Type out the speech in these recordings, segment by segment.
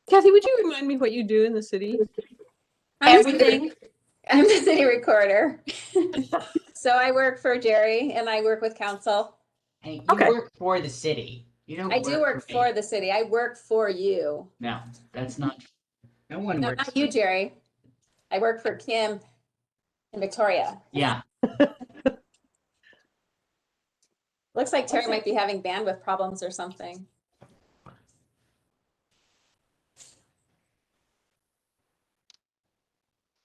Kathy, would you remind me what you do in the city? Everything. I'm the city recorder. So I work for Jerry and I work with council. Hey, you work for the city. You don't. I do work for the city. I work for you. No, that's not true. No one works. Not you, Jerry. I work for Kim and Victoria. Yeah. Looks like Terry might be having bandwidth problems or something.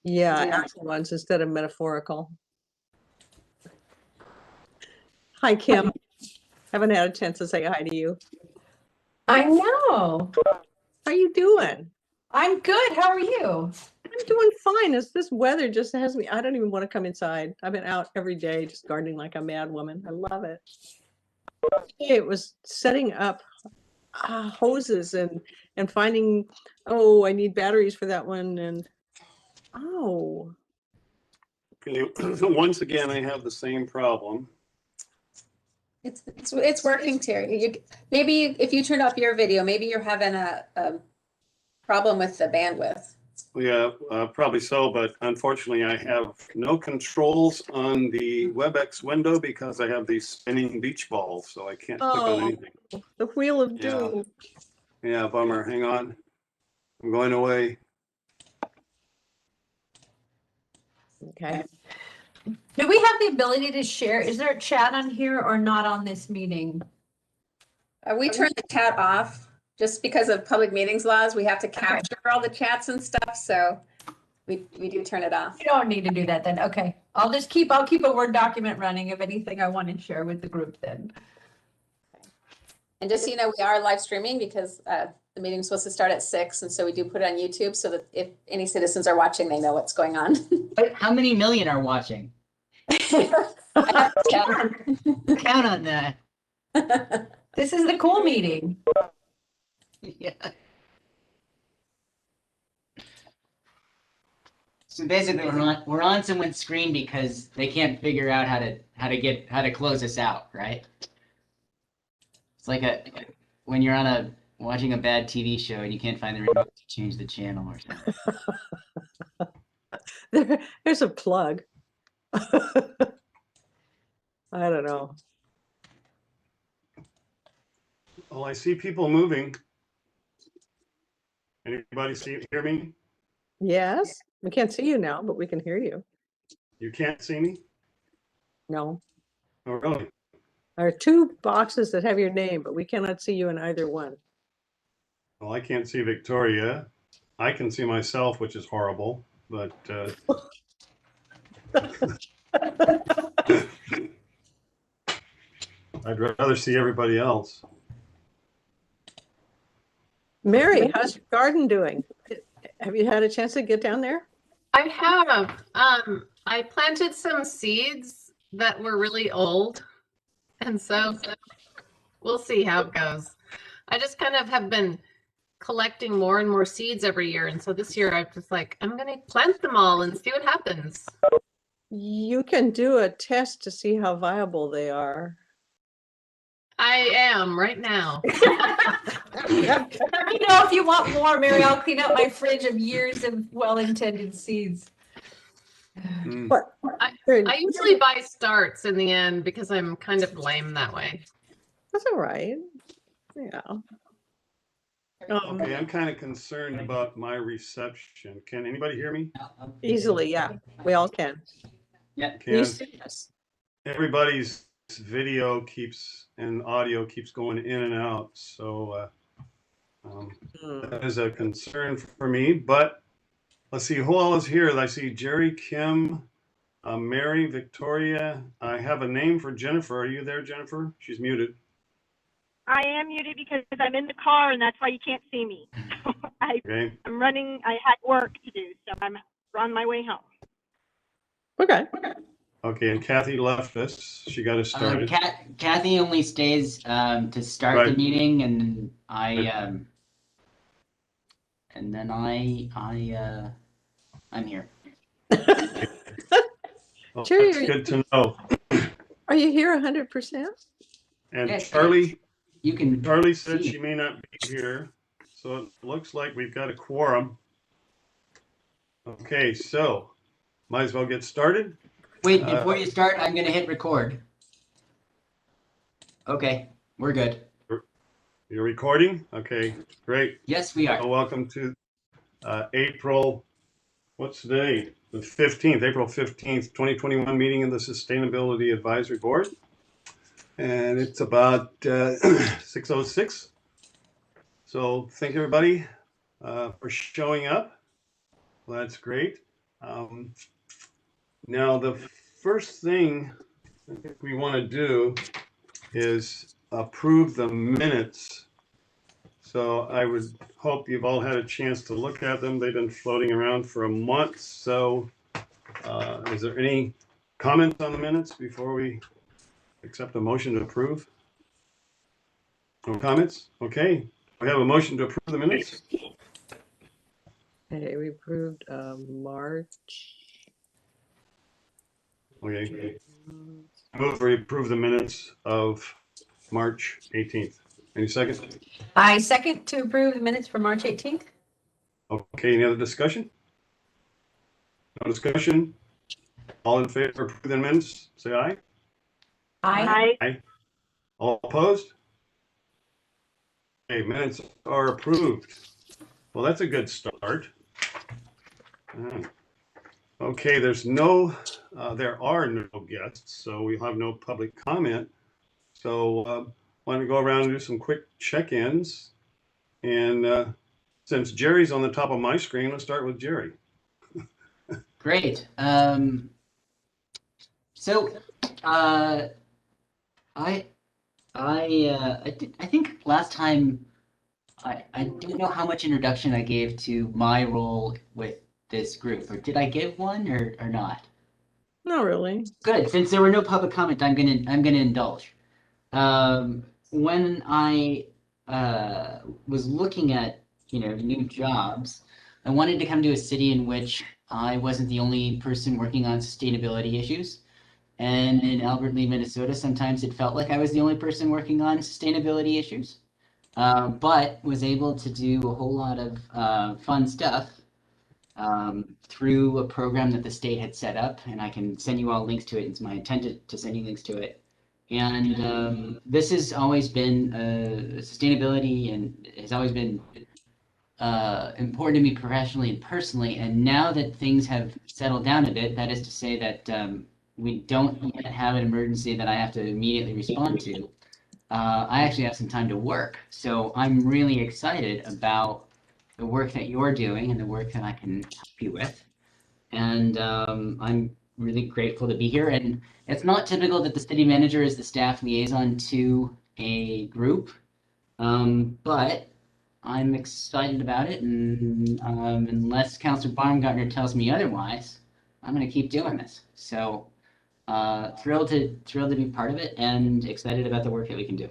Yeah, actual ones instead of metaphorical. Hi, Kim. Haven't had a chance to say hi to you. I know. How are you doing? I'm good. How are you? I'm doing fine. This weather just has me. I don't even want to come inside. I've been out every day just gardening like a mad woman. I love it. It was setting up hoses and finding, oh, I need batteries for that one. And oh. Okay, once again, I have the same problem. It's working, Terry. Maybe if you turn off your video, maybe you're having a problem with the bandwidth. Yeah, probably so, but unfortunately I have no controls on the WebEx window because I have these spinning beach balls, so I can't click on anything. The wheel of doom. Yeah, bummer. Hang on. I'm going away. Okay. Do we have the ability to share? Is there a chat on here or not on this meeting? We turned the chat off just because of public meetings laws. We have to capture all the chats and stuff, so we do turn it off. You don't need to do that then. Okay. I'll keep a Word document running of anything I want to share with the group then. And just so you know, we are live streaming because the meeting's supposed to start at 6, and so we do put it on YouTube so that if any citizens are watching, they know what's going on. But how many million are watching? I have to count. Count on that. This is the cool meeting. Yeah. So basically, we're on someone's screen because they can't figure out how to close us out, right? It's like when you're watching a bad TV show and you can't find the remote to change the channel or something. There's a plug. I don't know. Well, I see people moving. Anybody hear me? Yes, we can't see you now, but we can hear you. You can't see me? No. Oh, really? There are 2 boxes that have your name, but we cannot see you in either one. Well, I can't see Victoria. I can see myself, which is horrible, but I'd rather see everybody else. Mary, how's your garden doing? Have you had a chance to get down there? I have. I planted some seeds that were really old, and so we'll see how it goes. I just kind of have been collecting more and more seeds every year, and so this year I'm just like, I'm going to plant them all and see what happens. You can do a test to see how viable they are. I am right now. If you want more, Mary, I'll clean out my fridge of years of well-intended seeds. What? I usually buy starts in the end because I'm kind of lame that way. That's all right. Yeah. Okay, I'm kind of concerned about my reception. Can anybody hear me? Easily, yeah. We all can. Yeah. You see us. Everybody's video and audio keeps going in and out, so that is a concern for me. But let's see who all is here. I see Jerry, Kim, Mary, Victoria. I have a name for Jennifer. Are you there, Jennifer? She's muted. I am muted because I'm in the car, and that's why you can't see me. I'm running. I had work to do, so I'm on my way home. Okay. Okay, and Kathy left us. She got us started. Kathy only stays to start the meeting, and I'm here. Well, Jerry, that's good to know. Are you here 100%? And Yes, Charlie, you can. Charlie said see. she may not be here, so it looks like we've got a quorum. Okay, so might as well get started. Wait, before you start, I'm gonna hit record. Okay, we're good. You're recording? Okay, great. Yes, we are. Well, welcome to April, what's today? The 15th, April 15th, 2021 meeting of the Sustainability Advisory Board. And it's about 6:06. So thank you, everybody for showing up. Well, that's great. Now, the first thing I think we want to do is approve the minutes. So I would hope you've all had a chance to look at them. They've been floating around for a month. So is there any comments on the minutes before we accept a motion to approve? No comments? Okay. We have a motion to approve the minutes. Okay, we approved March. Okay. Move to approve the minutes of March 18th. Any second? I second to approve the minutes for March 18th. Okay, any other discussion? No discussion? All in favor of approving the minutes, say aye. Aye. All opposed? Okay, minutes are approved. Well, that's a good start. Okay, there are no guests, so we have no public comment. So why don't we go around and do some quick check-ins? And since Jerry's on the top of my screen, let's start with Jerry. Great. So, I think last time I don't know how much introduction I gave to my role with this group, or did I give one or not? Not really. Good. Since there were no public comment, I'm gonna indulge. When I was looking at new jobs, I wanted to come to a city in which I wasn't the only person working on sustainability issues. And in Albert Lee, Minnesota, sometimes it felt like I was the only person working on sustainability issues, but was able to do a whole lot of fun stuff through a program that the state had set up, and I can send you all links to it. It's my intent to send you links to it. And this has always been sustainability, and has always been important to me professionally and personally. And now that things have settled down a bit, that is to say that we don't yet have an emergency that I have to immediately respond to, I actually have some time to work. So I'm really excited about the work that you're doing and the work that I can help you with. And I'm really grateful to be here. And it's not typical that the city manager is the staff liaison to a group, but I'm excited about it. And unless Councilor Baumgartner tells me otherwise, I'm going to keep doing this. So thrilled to be part of it and excited about the work that we can do.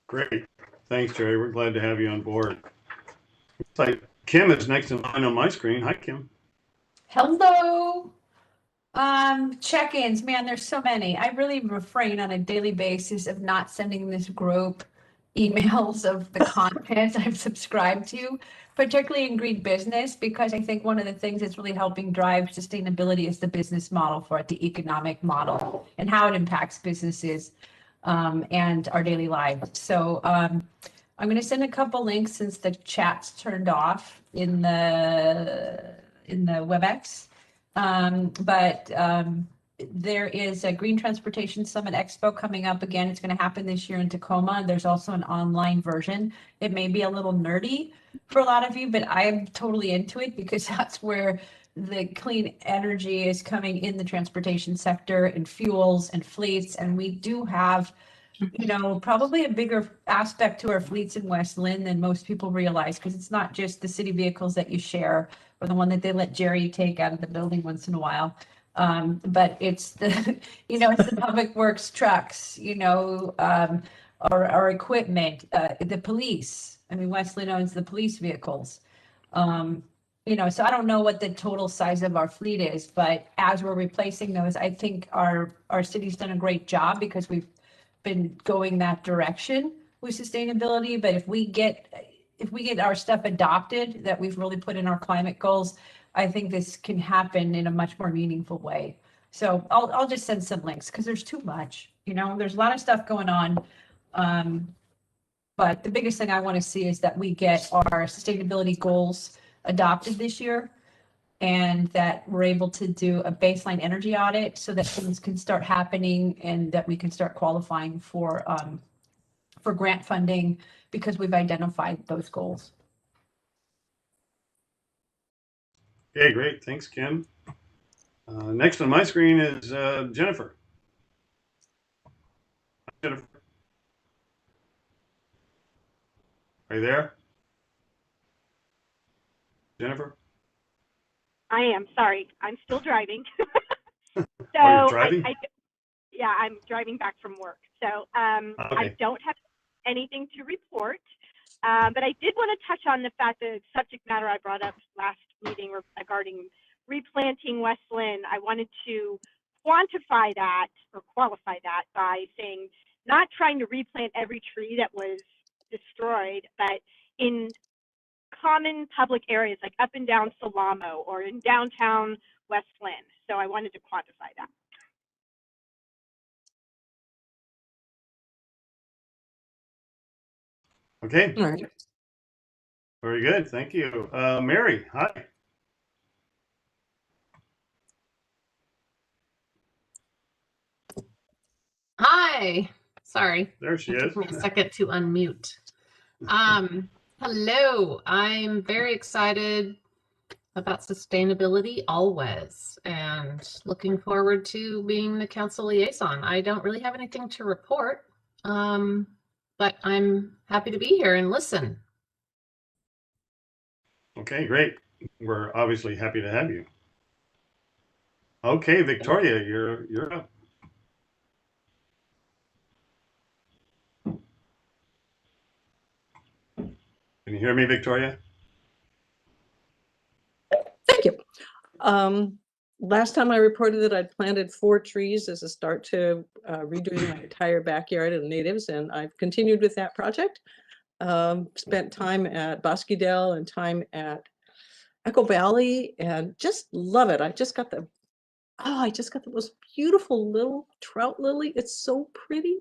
Great. Thanks, Jerry. We're glad to have you on board. Looks like Kim is next in line on my screen. Hi, Kim. Hello. Check-ins, man, there's so many. I really refrain on a daily basis of not sending this group emails of the content I've subscribed to, particularly in green business, because I think one of the things that's really helping drive sustainability is the business model for it, the economic model, and how it impacts businesses and our daily lives. So I'm going to send a couple links since the chat's turned off in the WebEx. There is a Green Transportation Summit Expo coming up again. It's going to happen this year in Tacoma. There's also an online version. It may be a little nerdy for a lot of you, but I am totally into it because that's where the clean energy is coming in the transportation sector and fuels and fleets. And we do have, probably a bigger aspect to our fleets in West Linn than most people realize, because it's not just the city vehicles that you share or the one that they let Jerry take out of the building once in a while. But it's the, it's the public works trucks, our equipment, the police. I mean, West Linn owns the police vehicles. So I don't know what the total size of our fleet is, but as we're replacing those, I think our city's done a great job because we've been going that direction with sustainability, but if we get our stuff adopted that we've really put in our climate goals, I think this can happen in a much more meaningful way. So I'll just send some links because there's too much, there's a lot of stuff going on. But the biggest thing I want to see is that we get our sustainability goals adopted this year, and that we're able to do a baseline energy audit so that things can start happening and that we can start qualifying for grant funding because we've identified those goals. Okay, great. Thanks, Kim. Next on my screen is Jennifer. Jennifer, are you there? Jennifer? I am sorry. I'm still driving. So you're driving? Yeah, I'm driving back from work. So Okay. I don't have anything to report. But I did want to touch on the fact that the subject matter I brought up last meeting regarding replanting West Linn. I wanted to quantify that or qualify that by saying not trying to replant every tree that was destroyed, but in common public areas like up and down Solamo or in downtown West Linn. So I wanted to quantify that. Okay. All right. Very good. Thank you. Mary, hi. Hi. Sorry. There she It is. took me a second to unmute. Hello. I'm very excited about sustainability always, and looking forward to being the council liaison. I don't really have anything to report, but I'm happy to be here and listen. Okay, great. We're obviously happy to have you. Okay, Victoria, you're up. Can you hear me, Victoria? Thank you. Last time I reported that I'd planted 4 trees as a start to redoing my entire backyard of natives, and I've continued with that project. Spent time at Bosquedale and time at Echo Valley, and just love it. I just got the most beautiful little trout lily. It's so pretty,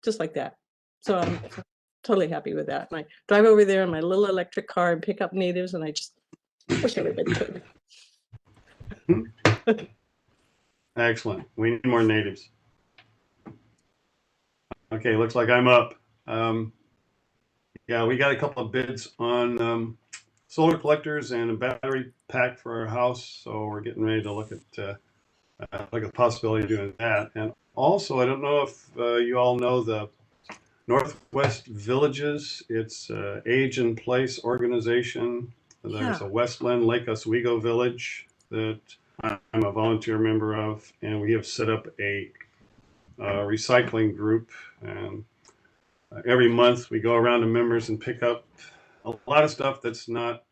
just like that. So I'm totally happy with that. And I drive over there in my little electric car and pick up natives, and I just wish everybody could. Excellent. We need more natives. Okay, looks like I'm up. Yeah, we got a couple of bids on solar collectors and a battery pack for our house, so we're getting ready to look at the possibility of doing that. And also, I don't know if you all know the Northwest Villages. It's Age in Place organization. There's a West Linn Lake Oswego village that I'm a volunteer member of, and we have set up a recycling group. And every month we go around to members and pick up a lot of stuff that's not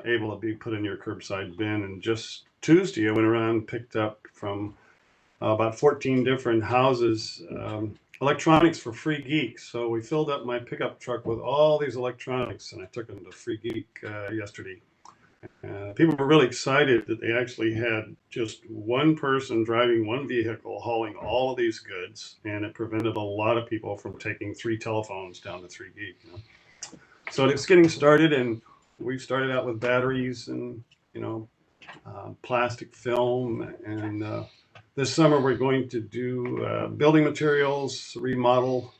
able to be put in your curbside bin. And just Tuesday, I went around and picked up from about 14 different houses electronics for Free Geek. So we filled up my pickup truck with all these electronics, and I took them to Free Geek yesterday. People were really excited that they actually had just one person driving one vehicle hauling all of these goods, and it prevented a lot of people from taking 3 telephones down to 3 Geek. So it's getting started, and we started out with batteries and plastic film, and this summer we're going to do building materials, remodel,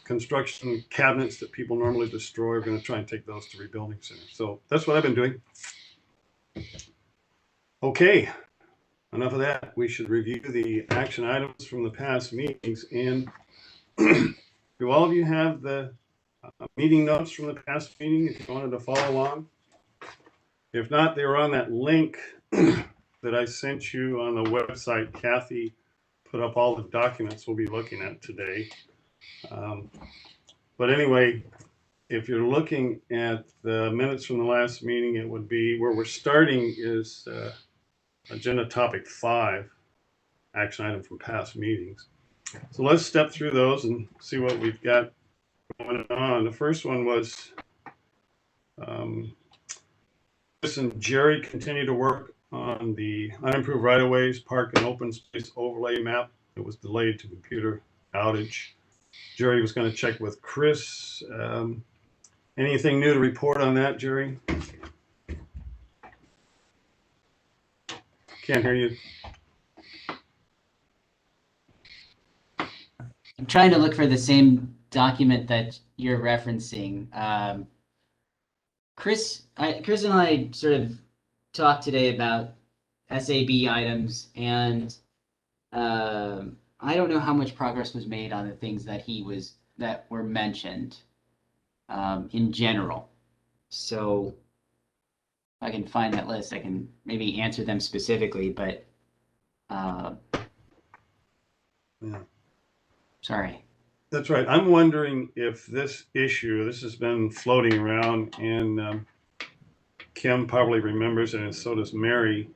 construction cabinets that people normally destroy. We're going to try and take those to rebuilding centers. So that's what I've been doing. Okay, enough of that. We should review the action items from the past meetings. And do all of you have the meeting notes from the past meeting if you wanted to follow along? If not, they were on that link that I sent you on the website. Kathy put up all the documents we'll be looking at today. But anyway, if you're looking at the minutes from the last meeting, it would be where we're starting is agenda topic 5, action item from past meetings. So let's step through those and see what we've got going on. The first one was Chris and Jerry continue to work on the unimproved right-of-ways, park and open space overlay map. It was delayed to computer outage. Jerry was going to check with Chris. Anything new to report on that, Jerry? Can't hear you. I'm trying to look for the same document that you're referencing. Chris and I sort of talked today about SAB items, and I don't know how much progress was made on the things that were mentioned in general. So if I can find that list, I can maybe answer them specifically, but Yeah. Sorry. That's right. I'm wondering if this has been floating around, and Kim probably remembers it, and so does Mary.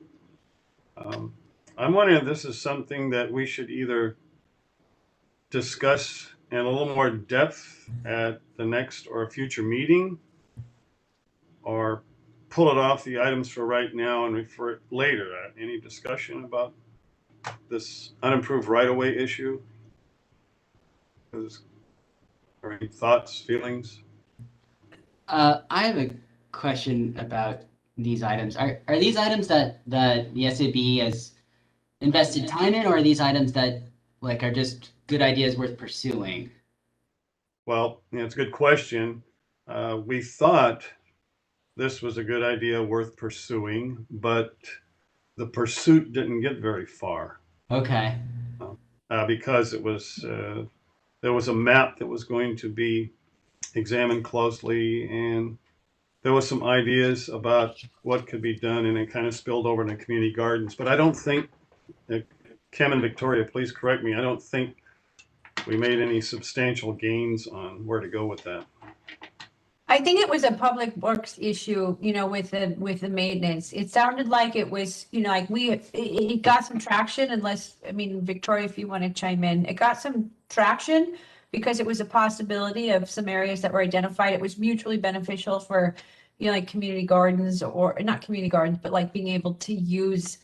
I'm wondering if this is something that we should either discuss in a little more depth at the next or a future meeting, or pull it off the items for right now and refer it later. Any discussion about this unimproved right-of-way issue? Or any thoughts, feelings? I have a question about these items. Are these items that the SAB has invested time in, or are these items that are just good ideas worth pursuing? Well, it's a good question. We thought this was a good idea worth pursuing, but the pursuit didn't get very far. Okay. Because there was a map that was going to be examined closely, and there was some ideas about what could be done, and it kind of spilled over into community gardens. But I don't think, Kim and Victoria, please correct me, I don't think we made any substantial gains on where to go with that. I think it was a public works issue, with the maintenance. It sounded like it was, it got some traction, Victoria, if you want to chime in, it got some traction because it was a possibility of some areas that were identified. It was mutually beneficial for, community gardens, or not community gardens, but being able to use,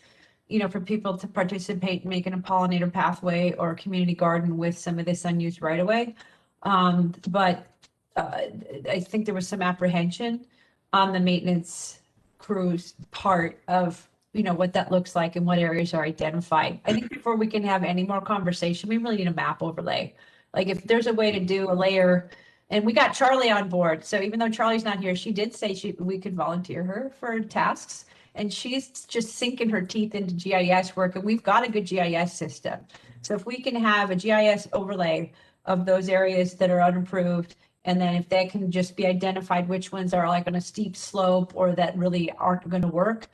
for people to participate in making a pollinator pathway or a community garden with some of this unused right away. But I think there was some apprehension on the maintenance crew's part of, what that looks like and what areas are identified. I think before we can have any more conversation, we really need a map overlay. If there's a way to do a layer, and we got Charlie on board. So even though Charlie's not here, she did say we could volunteer her for tasks, and she's just sinking her teeth into GIS work, and we've got a good GIS system. So if we can have a GIS overlay of those areas that are unimproved, and then if they can just be identified which ones are on a steep slope or that really aren't going to work,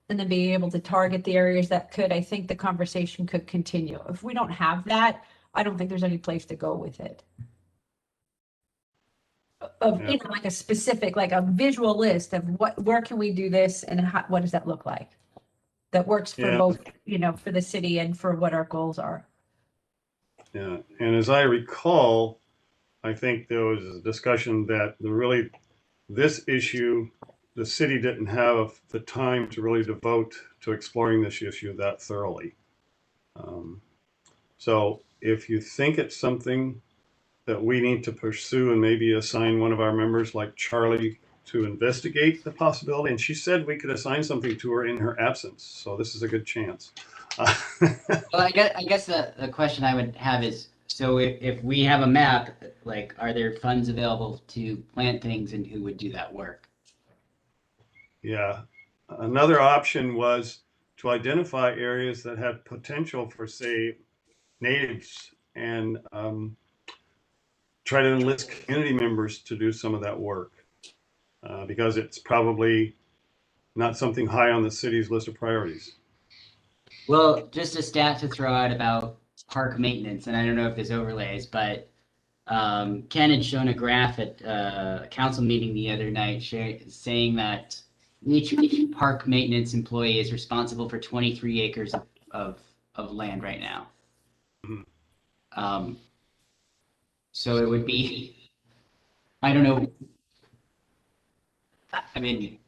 and then being able to target the areas that could, I think the conversation could continue. If we don't have that, I don't think there's any place to go with it. Of, a specific, a visual list of where can we do this, and what does that look like? That works for both, for the city and for what our goals are. Yeah, and as I recall, I think there was a discussion that this issue, the city didn't have the time to really devote to exploring this issue that thoroughly. So if you think it's something that we need to pursue, and maybe assign one of our members like Charlie to investigate the possibility, and she said we could assign something to her in her absence, so this is a good chance. Well, I guess the question I would have is, so if we have a map, are there funds available to plant things, and who would do that work? Yeah. Another option was to identify areas that had potential for, say, natives, and try to enlist community members to do some of that work, because it's probably not something high on the city's list of priorities. Well, just a stat to throw out about park maintenance, and I don't know if this overlays, but Ken had shown a graph at a council meeting the other night saying that each park maintenance employee is responsible for 23 acres of land right now. So it would be, I don't know. I mean,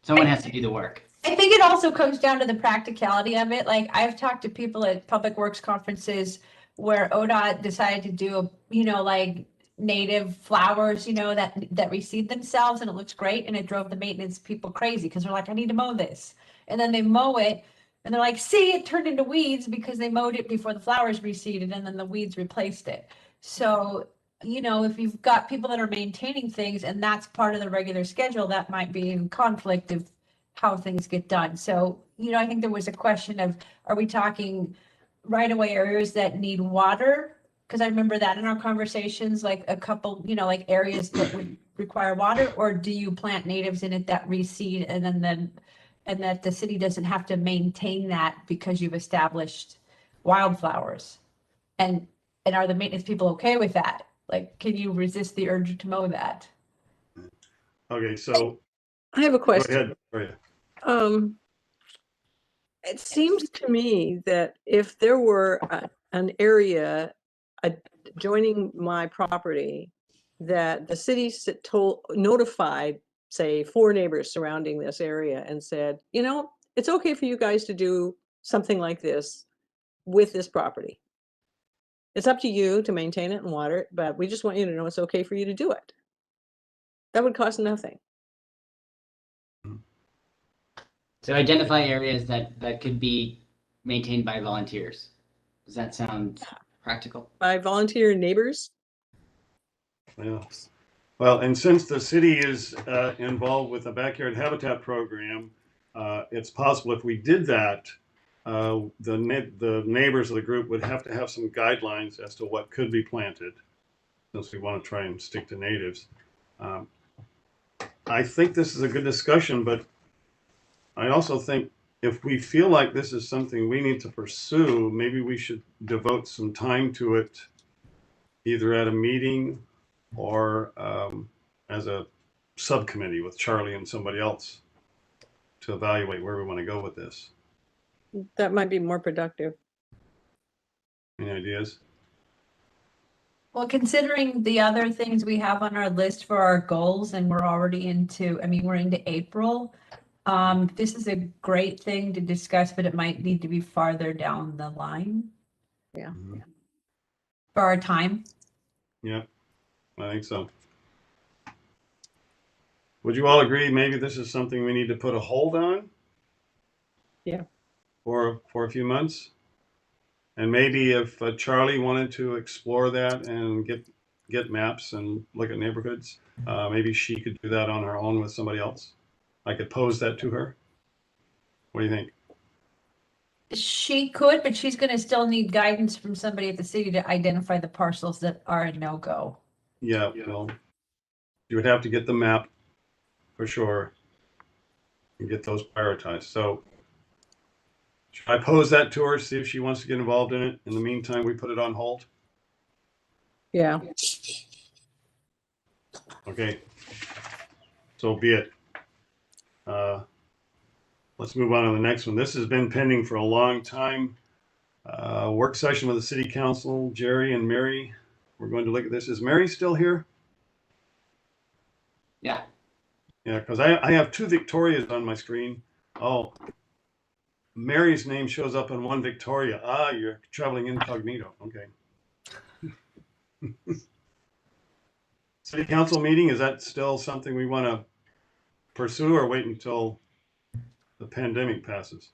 someone has to do the work. I think it also comes down to the practicality of it. Like I've talked to people at public works conferences where ODOT decided to do, like native flowers, that reseed themselves and it looks great. And it drove the maintenance people crazy because they're like, I need to mow this. And then they mow it and they're like, see, it turned into weeds because they mowed it before the flowers reseeded and then the weeds replaced it. So, if you've got people that are maintaining things and that's part of the regular schedule, that might be in conflict of how things get done. So, I think there was a question of, are we talking right away areas that need water? Because I remember that in our conversations, like a couple, like areas that would require water, or do you plant natives in it that reseed and that the city doesn't have to maintain that because you've established wildflowers? And are the maintenance people okay with that? Like, can you resist the urge to mow that? Okay, so I have a go question. ahead. Victoria. It seems to me that if there were an area adjoining my property that the city notified, say, 4 neighbors surrounding this area and said, it's okay for you guys to do something like this with this property. It's up to you to maintain it and water it, but we just want you to know it's okay for you to do it. That would cost nothing. So identify areas that could be maintained by volunteers. Does that sound practical? By volunteer neighbors? Yeah. Well, and since the city is involved with the backyard habitat program, it's possible if we did that, the neighbors of the group would have to have some guidelines as to what could be planted, since we want to try and stick to natives. I think this is a good discussion, but I also think if we feel like this is something we need to pursue, maybe we should devote some time to it, either at a meeting or as a subcommittee with Charlie and somebody else to evaluate where we want to go with this. That might be more productive. Any ideas? Well, considering the other things we have on our list for our goals, and we're already we're into April. This is a great thing to discuss, but it might need to be farther down the line. Yeah. Mm-hmm. For our time. Yeah, I think so. Would you all agree maybe this is something we need to put a hold on? Yeah. For a few months? And maybe if Charlie wanted to explore that and get maps and look at neighborhoods, maybe she could do that on her own with somebody else. I could pose that to her. What do you think? She could, but she's going to still need guidance from somebody at the city to identify the parcels that are a no-go. Yeah, well, you would have to get the map for sure and get those prioritized. So should I pose that to her, see if she wants to get involved in it? In the meantime, we put it on hold. Yeah. Okay. So be it. Let's move on to the next one. This has been pending for a long time. Work session with the city council, Jerry and Mary. We're going to look at this. Is Mary still here? Yeah. Yeah, because I have 2 Victorias on my screen. Oh, Mary's name shows up in one Victoria. Ah, you're traveling incognito. Okay. City council meeting, is that still something we want to pursue or wait until the pandemic passes?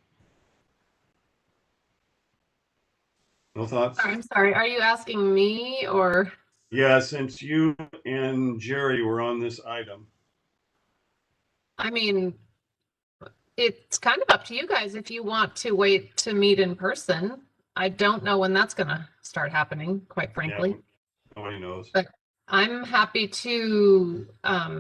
No thoughts? I'm sorry, are you asking me or? Yeah, since you and Jerry were on this item. I mean, it's kind of up to you guys if you want to wait to meet in person. I don't know when that's gonna start happening, quite frankly. Yeah, nobody knows. But I'm happy to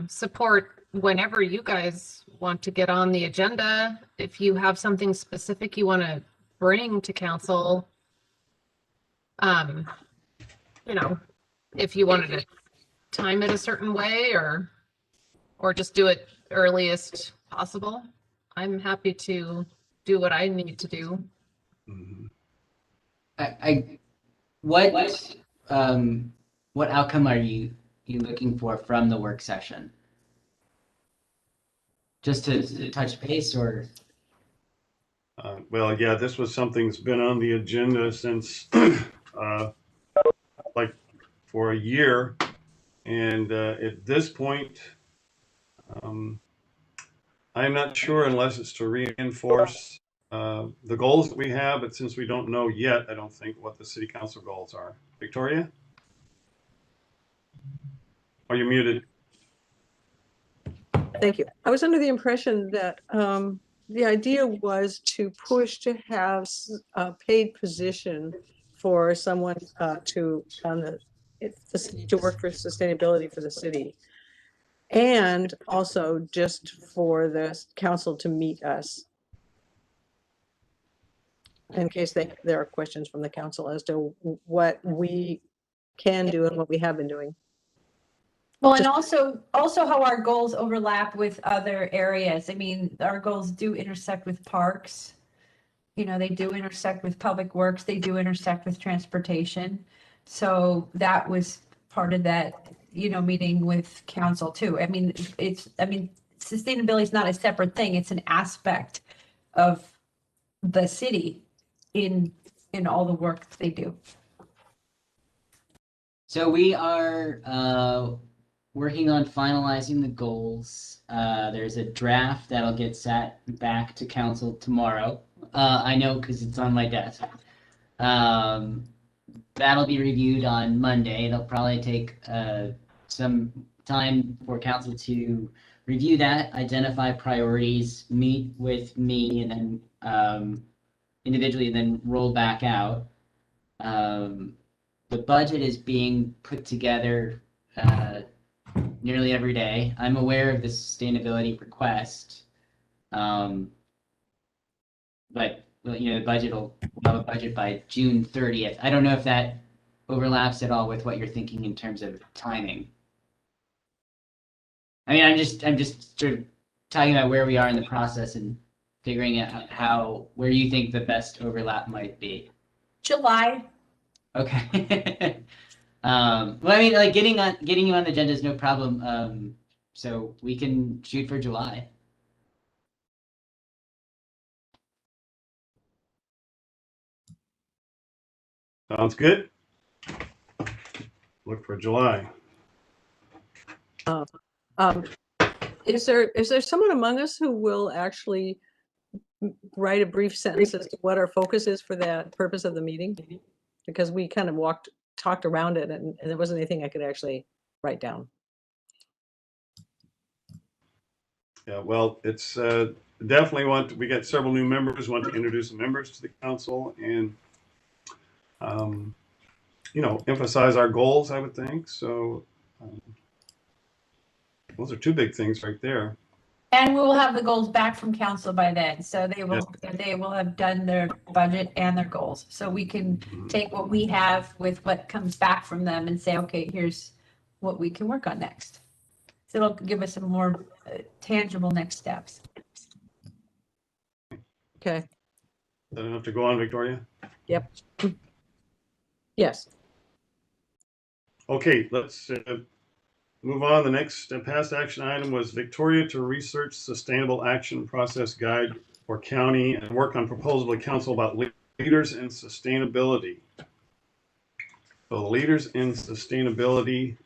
support whenever you guys want to get on the agenda. If you have something specific you want to bring to council, if you wanted to time it a certain way or just do it earliest possible, I'm happy to do what I need to do. Mhm. What what outcome are you looking for from the work session? Just to touch base, or? Well, yeah, this was something that's been on the agenda since like for a year. And at this point, I'm not sure unless it's to reinforce the goals that we have, but since we don't know yet, I don't think what the city council goals are. Victoria? Are you muted? Thank you. I was under the impression that the idea was to push to have a paid position for someone to work for sustainability for the city, and also just for the council to meet us in case there are questions from the council as to what we can do and what we have been doing. Well, and also how our goals overlap with other areas. I mean, our goals do intersect with parks. You know, they do intersect with public works. They do intersect with transportation. So that was part of that, you know, meeting with council too. I mean, sustainability is not a separate thing. It's an aspect of the city in all the work that they do. So we are working on finalizing the goals. There's a draft that'll get sat back to council tomorrow. I know because it's on my desk. That'll be reviewed on Monday. It'll probably take some time for council to review that, identify priorities, meet with me, and then individually, and then roll back out. The budget is being put together nearly every day. I'm aware of the sustainability request, but you know, the budget will have a budget by June 30th. I don't know if that overlaps at all with what you're thinking in terms of timing. I mean, I'm just sort of talking about where we are in the process and figuring out where you think the best overlap might be. July. Okay. Well, I mean, like getting you on the agenda is no problem. So we can shoot for July. Sounds good. Look for July. Is there someone among us who will actually write a brief sentence as to what our focus is for that purpose of the meeting? Because we kind of talked around it, and there wasn't anything I could actually write down. Yeah, well, it's definitely we got several new members, want to introduce the members to the council and, you know, emphasize our goals, I would think. So those are two big things right there. And we will have the goals back from council by then. So they will have done their budget and their goals. So we can take what we have with what comes back from them and say, okay, here's what we can work on next. So it'll give us some more tangible next steps. Okay. Is that enough to go on, Victoria? Yep. Yes. Okay, let's move on. The next past action item was Victoria to research sustainable action process guide for county and work on proposal to council about leaders in sustainability. So the leaders in sustainability.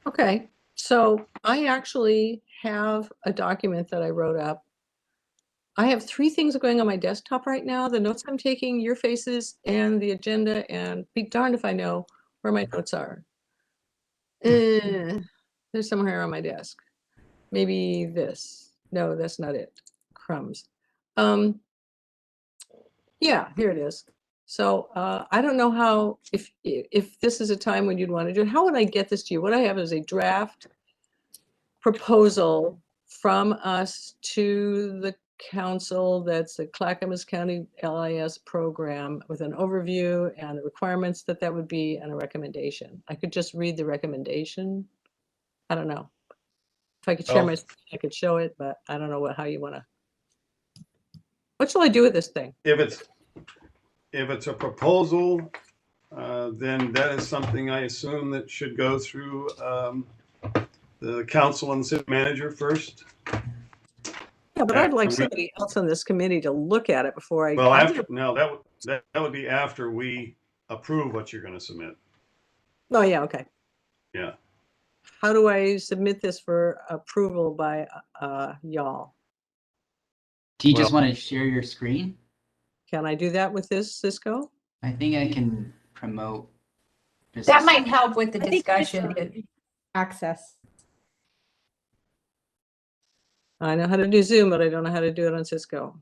Okay, so I actually have a document that I wrote up. I have 3 things going on my desktop right now: the notes I'm taking, your faces, and the agenda, and be darned if I know where my notes are. They're somewhere on my desk. Maybe this. No, that's not it. Crumbs. Yeah, here it is. So I don't know how, if this is a time when you'd want to do it, how would I get this to you? What I have is a draft proposal from us to the council. That's the Clackamas County LIS program with an overview and the requirements that would be, and a recommendation. I could just read the recommendation. I don't know. If I could share my screen, I could show it, but I don't know how you want to. What shall I do with this thing? If it's if it's a proposal, then that is something I assume that should go through the council and the city manager first. Yeah, but I'd like After we- somebody else on this committee to look at it before I. Well, I after, would- no, that would be after we approve what you're going to submit. Oh, yeah, okay. Yeah. How do I submit this for approval by y'all? Do you just Well- want to share your screen? Can I do that with this, Cisco? I think I can promote. Just That might help with the I think it's, discussion. Access. I know how to do Zoom, but I don't know how to do it on Cisco.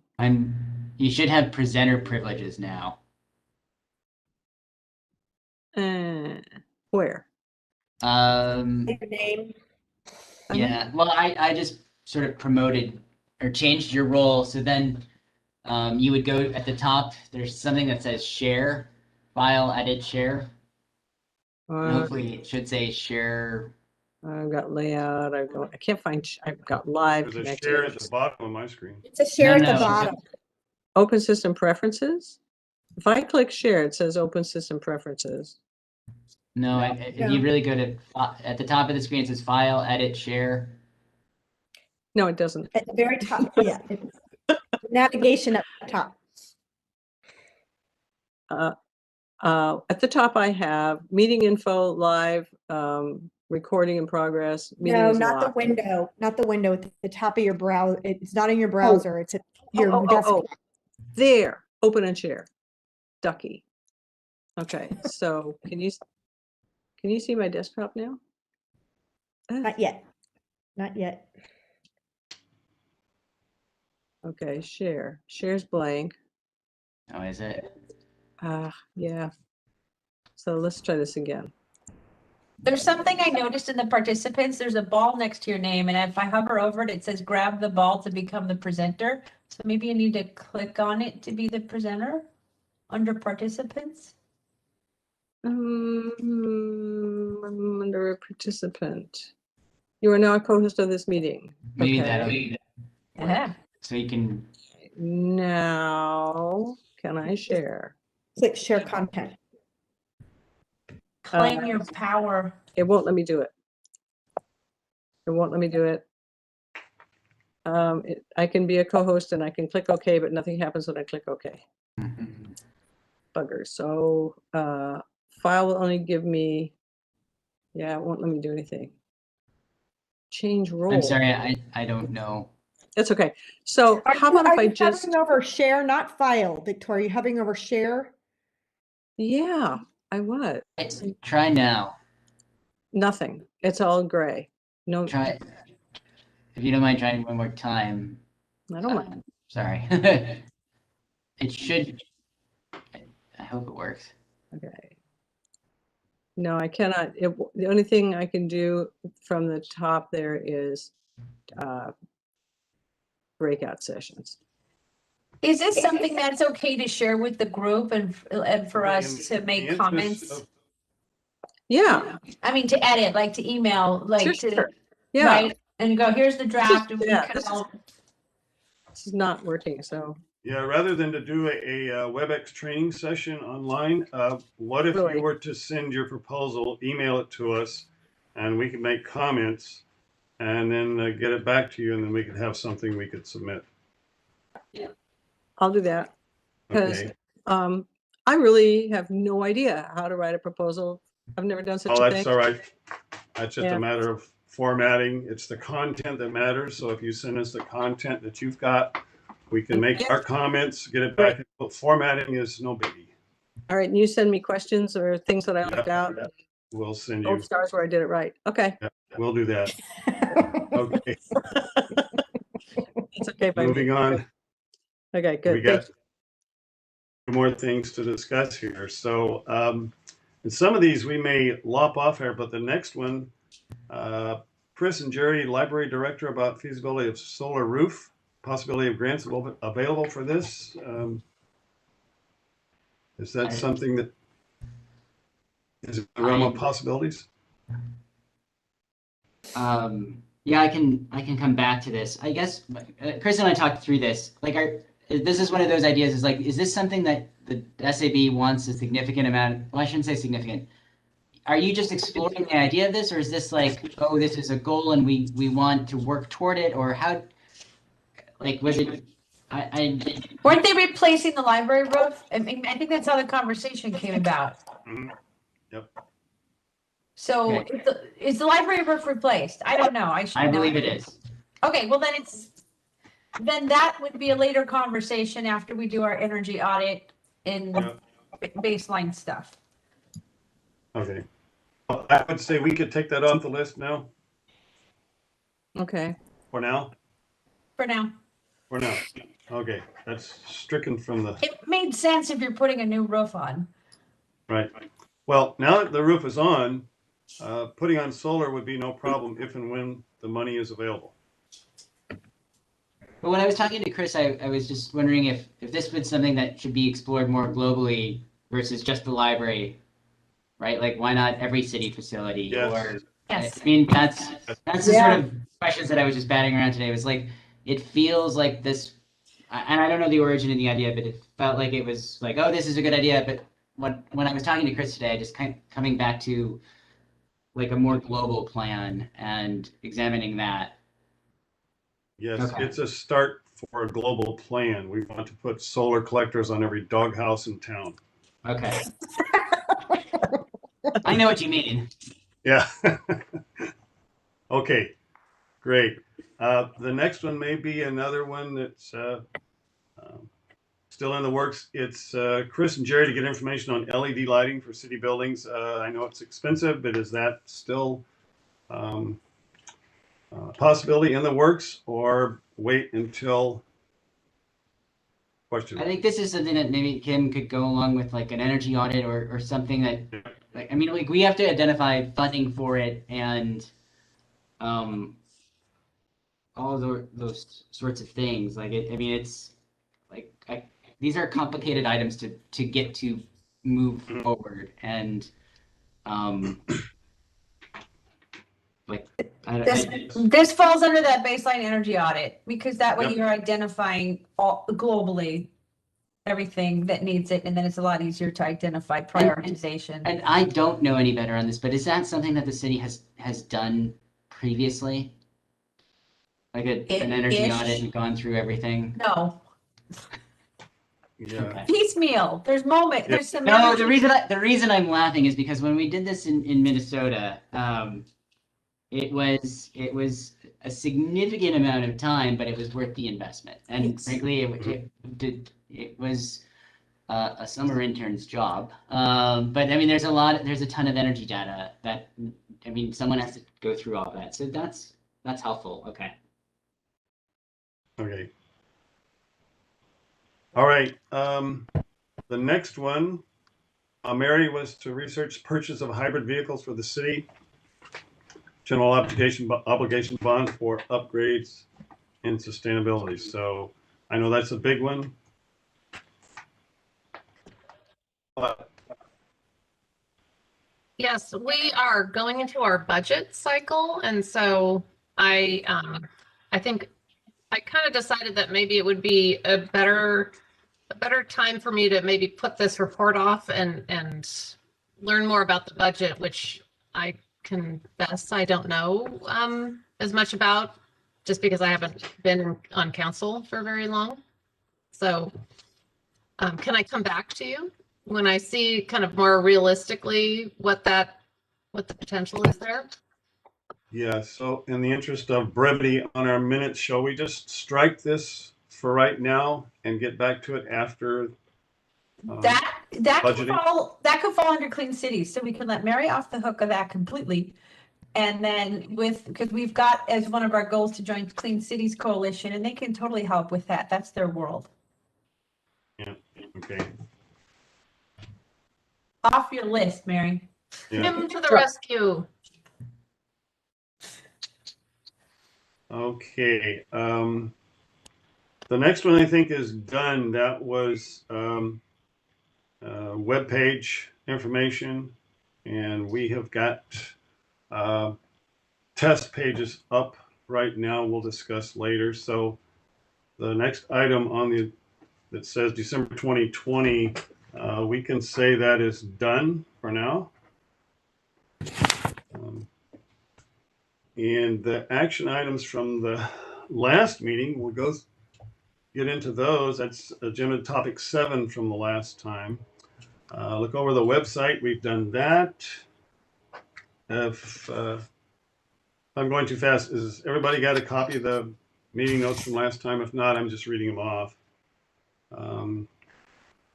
You should have presenter privileges now. Where? Your name. Yeah. Well, I just sort of promoted or changed your role. So then you would go at the top. There's something that says share, file, edit, share. And hopefully it should say share. I've got layout. I can't find. I've got live There's a connected. share at the bottom of my screen. It's a share No, at the no, bottom. Open system preferences. If I click share, it says open system preferences. No, No. if you really go to at the top of the screen, it says file, edit, share. No, it doesn't. At the very top, yeah. Navigation up top. At the top, I have meeting info, live, recording in progress. Meeting No, is not the locked. window, not the window at the top of your browser. It's not in your browser. It's at your desktop. There, open and share. Ducky. Okay, so can you see my desktop now? Not yet. Not yet. Okay, share. Share's blank. Oh, is it? Yeah. So let's try this again. There's something I noticed in the participants. There's a ball next to your name, and if I hover over it, it says grab the ball to become the presenter. So maybe you need to click on it to be the presenter under participants. I'm under a participant. You are now a co-host of this meeting. Maybe Okay. that'll be Yeah. so you can. Now, can I share? Click share content. Claim your power. It won't let me do it. It won't let me do it. I can be a co-host and I can click OK, but nothing happens when I click OK. Bugger. So file will only give me, yeah, it won't let me do anything. Change role. I'm sorry, I don't know. That's okay. So how about if I just, hovering over share, not file, Victoria? You hovering over share? yeah, I was. Try now. Nothing. It's all gray. No, Try. If you don't mind trying one more time. I don't mind. Sorry. It should. I hope it works. Okay. No, I cannot. The only thing I can do from the top there is breakout sessions. Is this something that's okay to share with the group and for us to In the make interest comments? of- Yeah. I mean, to edit, like to email, like Sure, to sure. Yeah. write and go, here's the draft. And we yeah, can this is- all- This is not working. So Yeah, rather than to do a WebEx training session online, what if Really? you were to send your proposal, email it to us, and we can make comments, and then get it back to you, and then we could have something we could submit. I'll do that because Okay. I really have no idea how to write a proposal. I've never done such Oh, a that's thing. all right. That's just Yeah. a matter of formatting. It's the content that matters. So if you send us the content that you've got, we can make our comments, get it back. But formatting is no biggie. All right. And you send me questions or things that I left out. We'll send you. Gold stars where I did it right. Okay. We'll do that. Okay. It's okay. By me. Moving on. Okay, We good. got more things to discuss here. So, and some of these we may lop off here, but the next one, Chris and Jerry, library director, about feasibility of solar roof, possibility of grants available for this. Is that something that is in the realm of possibilities? Yeah, I can come back to this. I guess Chris and I talked through this. Like, this is one of those ideas, is like, is this something that the SAB wants a significant amount? Well, I shouldn't say significant. Are you just exploring the idea of this, or is this like, oh, this is a goal and we want to work toward it, or how, like, was it, Weren't they replacing the library roof? I mean, I think that's how the conversation came about. Mhm. Yep. So Okay. is the library roof replaced? I don't know. I should I know. believe it is. Okay, well then that would be a later conversation after we do our energy audit and Yeah. baseline stuff. Okay. Well, I would say we could take that off the list now, Okay. for now. For now. For now. Okay, that's stricken from the, It made sense if you're putting a new roof on. right. Well, now that the roof is on, putting on solar would be no problem if and when the money is available. But when I was talking to Chris, I was just wondering if this was something that should be explored more globally versus just the library, right? Like, why not every city facility? Yes. Or, Yes. I mean, that's the Yeah. sort of questions that I was just batting around today. It was like, it feels like this, and I don't know the origin of the idea, but it felt like it was like, oh, this is a good idea. But when I was talking to Chris today, just kind of coming back to like a more global plan and examining that. Yes, Okay. it's a start for a global plan. We want to put solar collectors on every doghouse in town. Okay. I know what you mean. Yeah. Okay, great. The next one may be another one that's still in the works. It's Chris and Jerry to get information on LED lighting for city buildings. I know it's expensive, but is that still possibility in the works, or wait until question? I think this is something that maybe Kim could go along with, like an energy audit or something that, like, I mean, like, we have to identify funding for it and all those sorts of things. Like, I mean, it's like, these are complicated items to get to move forward, and like, This falls under that baseline energy audit because that way Yep. you're identifying all globally everything that needs it, and then it's a lot easier to identify prioritization. And I don't know any better on this, but is that something that the city has done previously? Like an energy Ish. audit and gone through everything? No, Yeah. Okay. piecemeal. There's there's some. No, energy- the reason I'm laughing is because when we did this in Minnesota, it was a significant amount of time, but it was worth the investment. And Yes. frankly, it was a summer intern's job. But I mean, there's a ton of energy data that, I mean, someone has to go through all that. So that's helpful. Okay. Okay. All right. The next one, Mary, was to research purchase of hybrid vehicles for the city. General obligation bonds for upgrades and sustainability. So I know that's a big one. Yes, we are going into our budget cycle, and so I think I kind of decided that maybe it would be a better time for me to maybe put this report off and learn more about the budget, which I confess I don't know as much about, just because I haven't been on council for very long. So can I come back to you when I see kind of more realistically what the potential is there? Yeah, so in the interest of brevity on our minutes, shall we just strike this for right now and get back to it after? That could budgeting? fall under clean cities, so we can let Mary off the hook of that completely. And then because we've got as one of our goals to join Clean Cities Coalition, and they can totally help with that. That's their world. Yeah, okay. Off your list, Mary. Yeah. Kim to the rescue. Okay. The next one I think is done. That was webpage information, and we have got test pages up right now. We'll discuss later. So the next item on the that says December 2020, we can say that is done for now. And the action items from the last meeting, we'll get into those. That's agenda topic 7 from the last time. Look over the website. We've done that. If I'm going too fast, has everybody got a copy of the meeting notes from last time? If not, I'm just reading them off.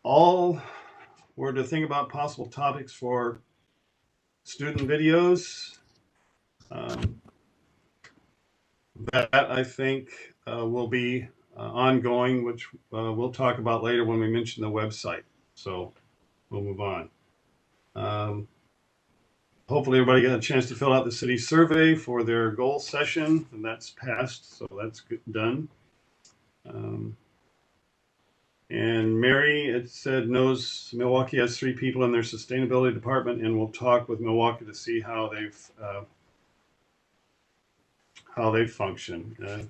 All were to think about possible topics for student videos. That I think will be ongoing, which we'll talk about later when we mention the website. So we'll move on. Hopefully everybody got a chance to fill out the city survey for their goal session, and that's passed, so that's done. And Mary, it said, knows Milwaukee has 3 people in their sustainability department, and we'll talk with Milwaukee to see how they function.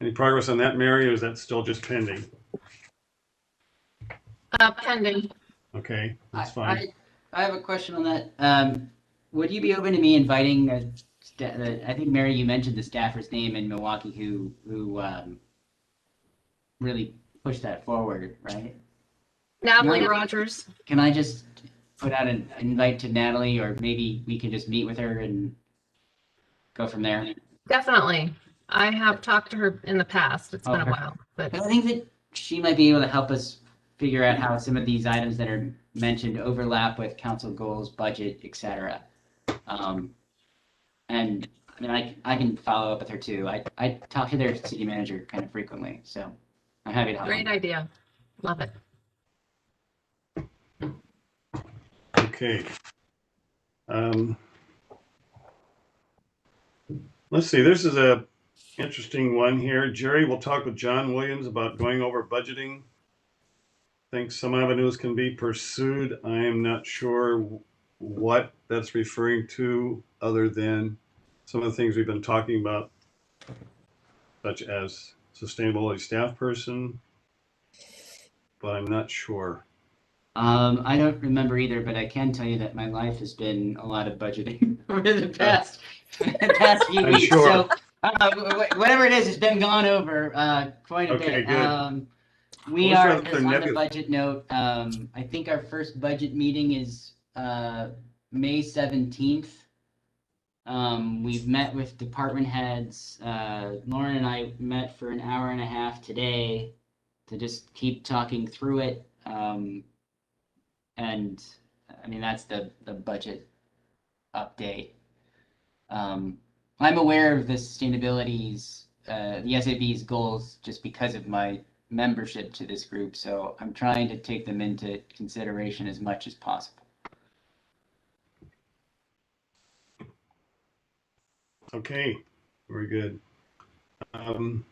Any progress on that, Mary, or is that still just pending? Pending. Okay, that's fine. I have a question on that. Would you be open to me inviting I think Mary, you mentioned the staffer's name in Milwaukee who really pushed that forward, right? Natalie Rogers. Can I just put out an invite to Natalie, or maybe we can just meet with her and go from there? Definitely. I have talked to her in the past. It's been a while, but I think that she might be able to help us figure out how some of these items that are mentioned overlap with council goals, budget, etc. And I mean, I can follow up with her too. I talk to their city manager kind of frequently, so I'm happy to help. great idea. Love it. Okay. Let's see, this is a interesting one here. Jerry will talk with John Williams about going over budgeting. Think some avenues can be pursued. I am not sure what that's referring to, other than some of the things we've been talking about, such as sustainability staff person, but I'm not sure. I don't remember either, but I can tell you that my life has been a lot of budgeting over the past few I'm weeks. sure. So whatever it is, it's been gone over quite a Okay, bit. good. We What was are your other on the negative? budget note. I think our first budget meeting is May 17th. We've met with department heads. Lauren and I met for an hour and a half today to just keep talking through it. And I mean, that's the budget update. I'm aware of the sustainability's, the SAB's goals just because of my membership to this group. So I'm trying to take them into consideration as much as possible. Okay, very good. The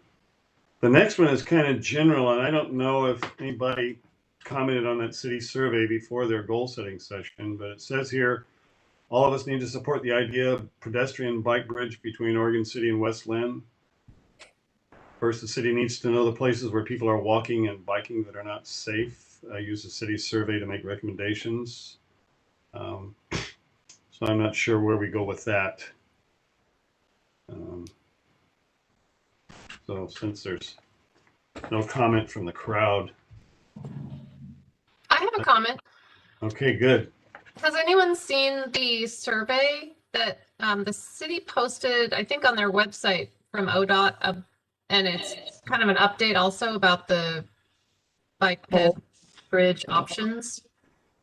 next one is kind of general, and I don't know if anybody commented on that city survey before their goal setting session, but it says here, all of us need to support the idea of pedestrian bike bridge between Oregon City and West Linn. First, the city needs to know the places where people are walking and biking that are not safe. Use the city survey to make recommendations. So I'm not sure where we go with that. So since there's no comment from the crowd. I have a comment. Okay, good. Has anyone seen the survey that the city posted, I think on their website from ODOT, and it's kind of an update also about the bike ped bridge options?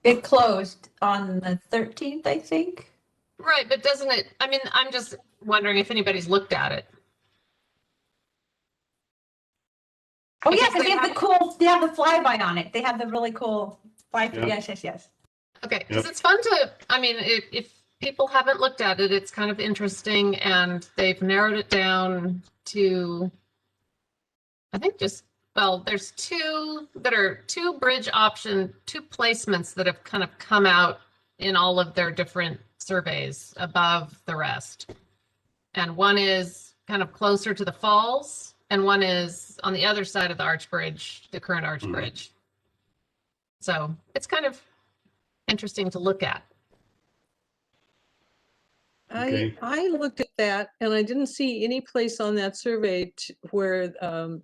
It closed on the 13th, I think. Right, but doesn't it, I mean, I'm just wondering if anybody's looked at it. Oh yeah, Because because they they have the flyby on it. They have the really cool fly. Yeah. Yes. Okay, because Yep. it's fun to, I mean, if people haven't looked at it, it's kind of interesting, and they've narrowed it down to, I think there's two bridge option, 2 placements that have kind of come out in all of their different surveys above the rest. And one is kind of closer to the falls, and one is on the other side of the arch bridge, the current arch bridge. So it's kind of interesting to look at. Okay. I looked at that and I didn't see any place on that survey where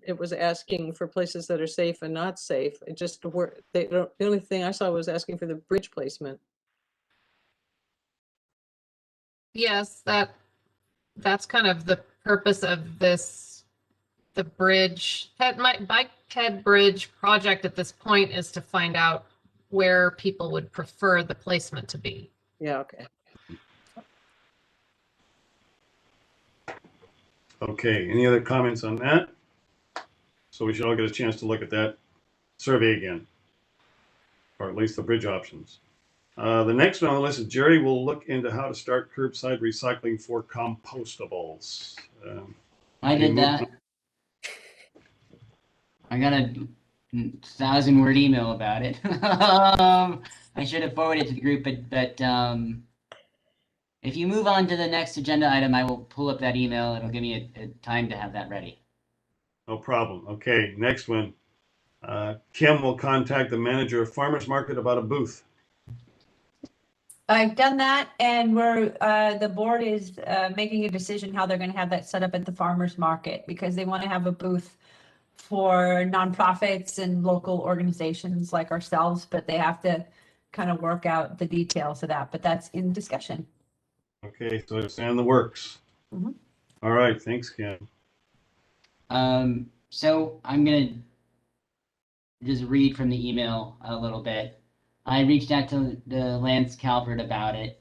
it was asking for places that are safe and not safe. It just were the only thing I saw was asking for the bridge placement. Yes, that's kind of the purpose of this, the bridge, my bikehead bridge project at this point is to find out where people would prefer the placement to be. Yeah, okay. Okay, any other comments on that? So we should all get a chance to look at that survey again, or at least the bridge options. The next one on the list is Jerry will look into how to start curbside recycling for compostables. I did that. I got a 1,000-word email about it. I should have forwarded it to the group, but if you move on to the next agenda item, I will pull up that email. It'll give me a time to have that ready. No problem. Okay, next one. Kim will contact the manager of Farmers Market about a booth. I've done that, and the board is making a decision how they're going to have that set up at the farmers market, because they want to have a booth for nonprofits and local organizations like ourselves, but they have to kind of work out the details of that, but that's in discussion. Okay, so it's in the works. Mhm. All right, thanks, Kim. So I'm gonna just read from the email a little bit. I reached out to the Lance Calvert about it.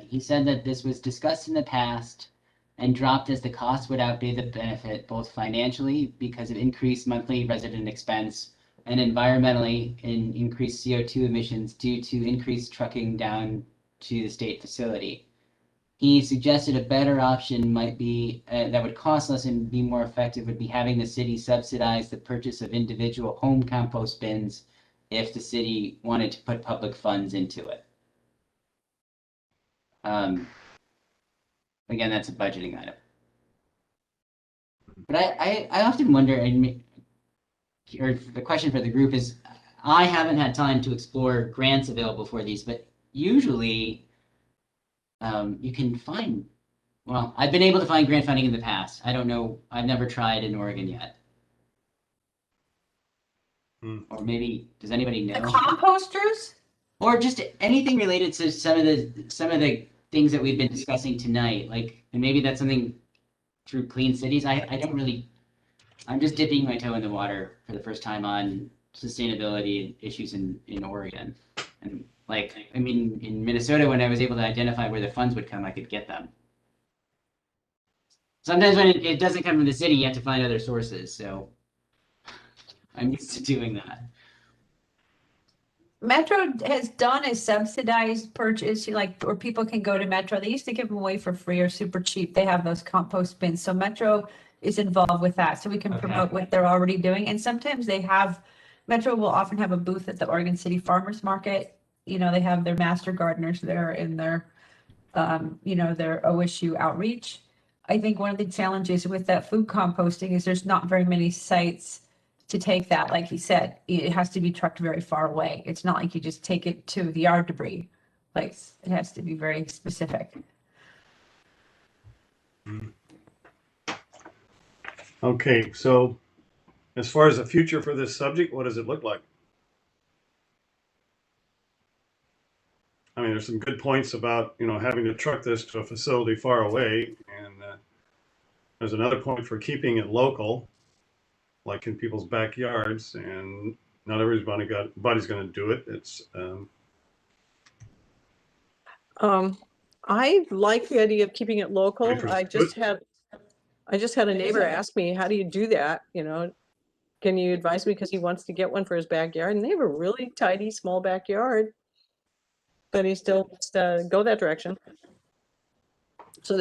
He said that this was discussed in the past and dropped as the cost would outweigh the benefit, both financially because of increased monthly resident expense and environmentally in increased CO2 emissions due to increased trucking down to the state facility. He suggested a better option might be that would cost less and be more effective would be having the city subsidize the purchase of individual home compost bins if the city wanted to put public funds into it. Again, that's a budgeting item. But I often wonder, or the question for the group is, I haven't had time to explore grants available for these, but usually you can find, well, I've been able to find grant funding in the past. I don't know, I've never tried in Oregon yet. Or maybe, does anybody know? The composters? Or just anything related to some of the things that we've been discussing tonight, like, and maybe that's something through Clean Cities. I don't really, I'm just dipping my toe in the water for the first time on sustainability issues in Oregon. And like, I mean, in Minnesota, when I was able to identify where the funds would come, I could get them. Sometimes when it doesn't come from the city, you have to find other sources. So I'm used to doing that. Metro has done a subsidized purchase, like, or people can go to Metro. They used to give them away for free or super cheap. They have those compost bins. So Metro is involved with that. So we can promote what they're already doing. And sometimes Metro will often have a booth at the Oregon City Farmers Market. You know, they have their master gardeners there in their, their OSU outreach. I think one of the challenges with that food composting is there's not very many sites to take that. Like he said, it has to be trucked very far away. It's not like you just take it to the yard debris place. It has to be very specific. Okay, so as far as the future for this subject, what does it look like? I mean, there's some good points about, having to truck this to a facility far away. And there's another point for keeping it local, like in people's backyards, and not everybody's going to do it. It's I like the idea of keeping it local. I just had a neighbor ask me, how do you do that? Can you advise me? Because he wants to get one for his backyard, and they have a really tidy, small backyard, but he still wants to go that direction. So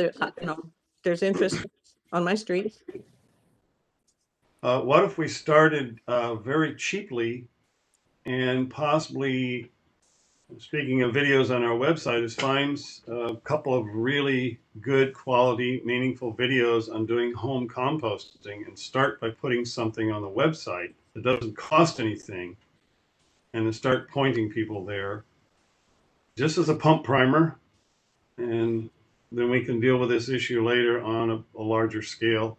there's interest on my street. What if we started very cheaply and possibly speaking of videos on our website, is find a couple of really good quality, meaningful videos on doing home composting, and start by putting something on the website that doesn't cost anything, and then start pointing people there just as a pump primer. And then we can deal with this issue later on a larger scale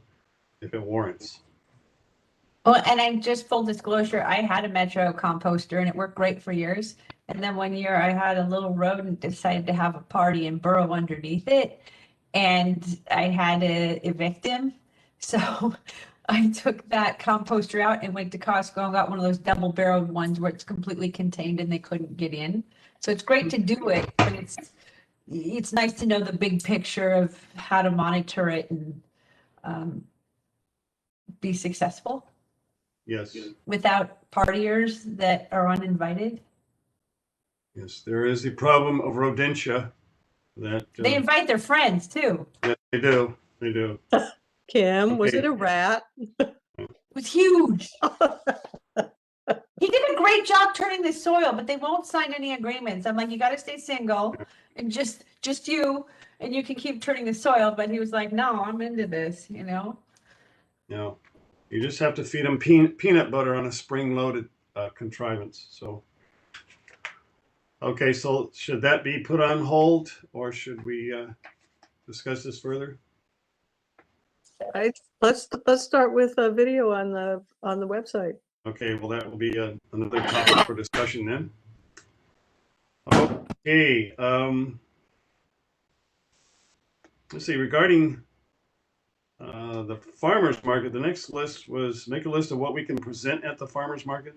if it warrants. Well, and I just full disclosure, I had a Metro composter and it worked great for years. And then one year I had a little rodent decided to have a party and burrow underneath it. And I had to evict him. So I took that composter out and went to Costco and got one of those double barreled ones where it's completely contained and they couldn't get in. So it's great to do it, but it's nice to know the big picture of how to monitor it and be successful Yes. without partiers that are uninvited. Yes, there is the problem of rodentia that They invite their friends too. yeah, they do. They do. Kim, was Okay. it a rat? It was huge. He did a great job turning the soil, but they won't sign any agreements. I'm like, you got to stay single and just you, and you can keep turning the soil. But he was like, no, I'm into this, you know? No, you just have to feed them peanut butter on a spring-loaded contrivance. So, okay, so should that be put on hold, or should we discuss this further? Let's start with a video on the website. Okay, well, that will be another topic for discussion then. Okay, let's see, regarding the farmer's market, the next list was make a list of what we can present at the farmer's market.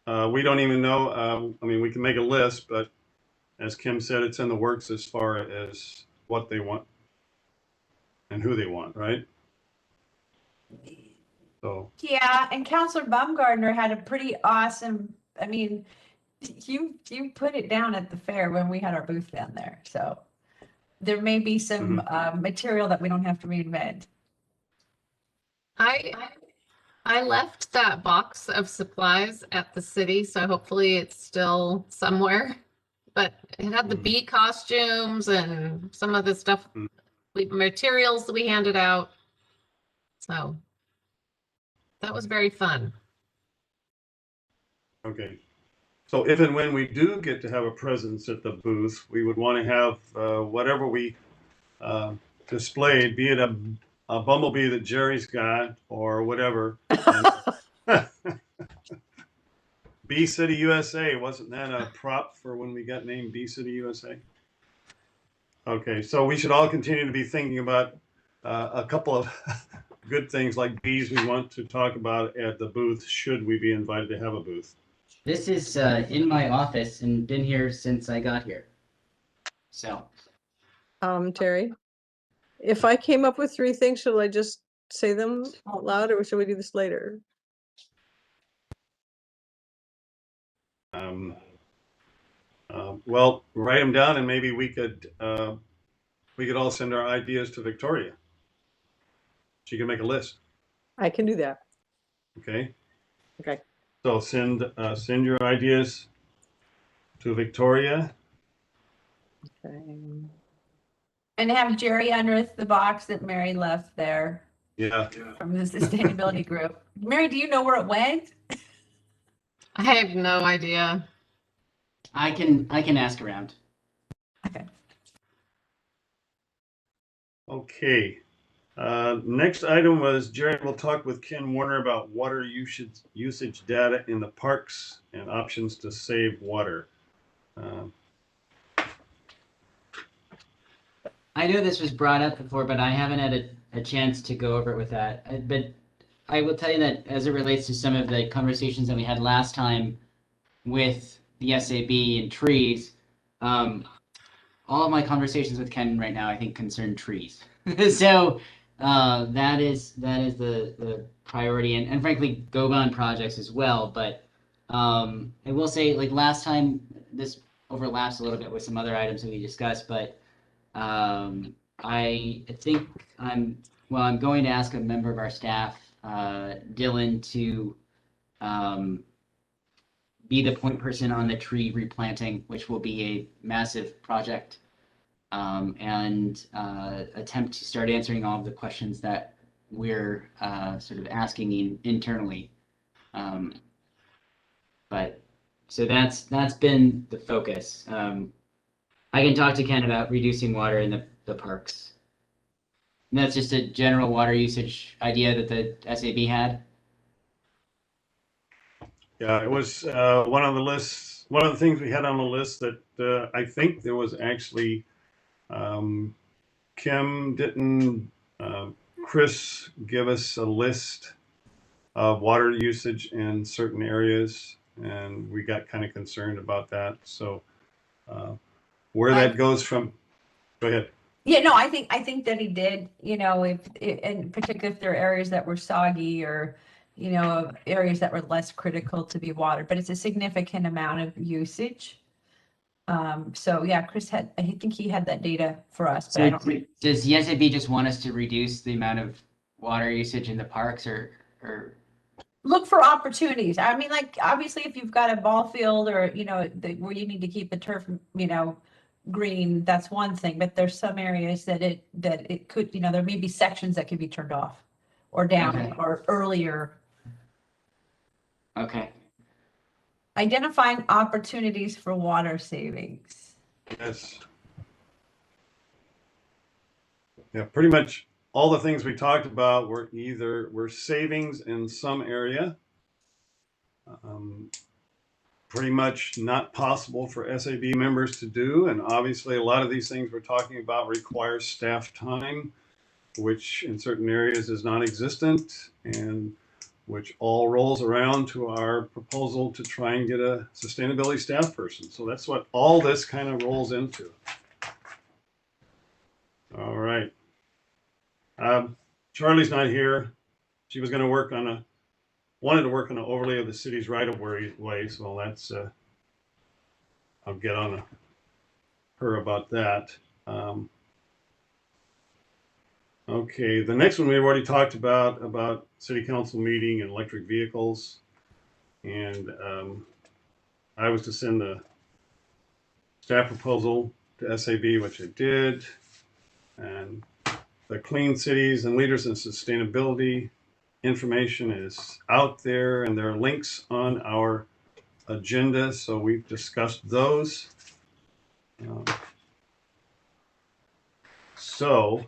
We don't even know, I mean, we can make a list, but as Kim said, it's in the works as far as what they want and who they want, right? So, Yeah, and Counselor Baumgartner had a pretty awesome, I mean, you put it down at the fair when we had our booth down there. So there may be some material that we don't have to reinvent. I left that box of supplies at the city, so hopefully it's still somewhere. But it had the bee costumes and some of the stuff, materials that we handed out. So that was very fun. okay. So if and when we do get to have a presence at the booth, we would want to have whatever we displayed, be it a bumblebee that Jerry's got or whatever. Bee City USA, wasn't that a prop for when we got named Bee City USA? Okay, so we should all continue to be thinking about a couple of good things like bees we want to talk about at the booth, should we be invited to have a booth. This is in my office and been here since I got here. So, Terry, if I came up with 3 things, should I just say them out loud, or should we do this later? Well, write them down, and maybe we could all send our ideas to Victoria. She can make a list. I can do that. Okay. Okay. So send your ideas to Victoria. Okay. And have Jerry unearth the box that Mary left there Yeah. from the sustainability group. Mary, do you know where it went? I have no idea. I can ask around. Okay. Okay. Next item was Jerry will talk with Ken Warner about water usage data in the parks and options to save water. I know this was brought up before, but I haven't had a chance to go over it with that. But I will tell you that as it relates to some of the conversations that we had last time with the SAB and trees, all of my conversations with Ken right now, I think, concern trees. So that is the priority, and frankly, Goban projects as well. But I will say, like last time, this overlaps a little bit with some other items that we discussed, but I think I'm going to ask a member of our staff, Dylan, to be the point person on the tree replanting, which will be a massive project, and attempt to start answering all of the questions that we're sort of asking internally. But so that's been the focus. I can talk to Ken about reducing water in the parks. And that's just a general water usage idea that the SAB had. Yeah, it was one of the lists, one of the things we had on the list that I think there was actually Kim didn't Chris give us a list of water usage in certain areas, and we got kind of concerned about that. So where that goes from, go ahead. Yeah, no, I think that he did, you know, if in particular if there are areas that were soggy or, you know, areas that were less critical to be watered, but it's a significant amount of usage. So yeah, Chris had, I think he had that data for us, but I don't. Does the SAB just want us to reduce the amount of water usage in the parks, or Look for opportunities. I mean, like, obviously, if you've got a ball field or, you know, where you need to keep the turf, you know, green, that's one thing, but there's some areas that it could, you know, there may be sections that could be turned off or down Okay. or earlier. Okay. Identifying opportunities for water savings. Yes. Yeah, pretty much all the things we talked about were were savings in some area. Pretty much not possible for SAB members to do. And obviously a lot of these things we're talking about require staff time, which in certain areas is non-existent, and which all rolls around to our proposal to try and get a sustainability staff person. So that's what all this kind of rolls into. All right. Charlie's not here. She was going to work on wanted to work on an overlay of the city's right-of-way, so that's, I'll get on her about that. Okay, the next one we've already talked about city council meeting and electric vehicles. And I was to send the staff proposal to SAB, which I did. And the Clean Cities and Leaders in Sustainability information is out there, and there are links on our agenda, so we've discussed those. So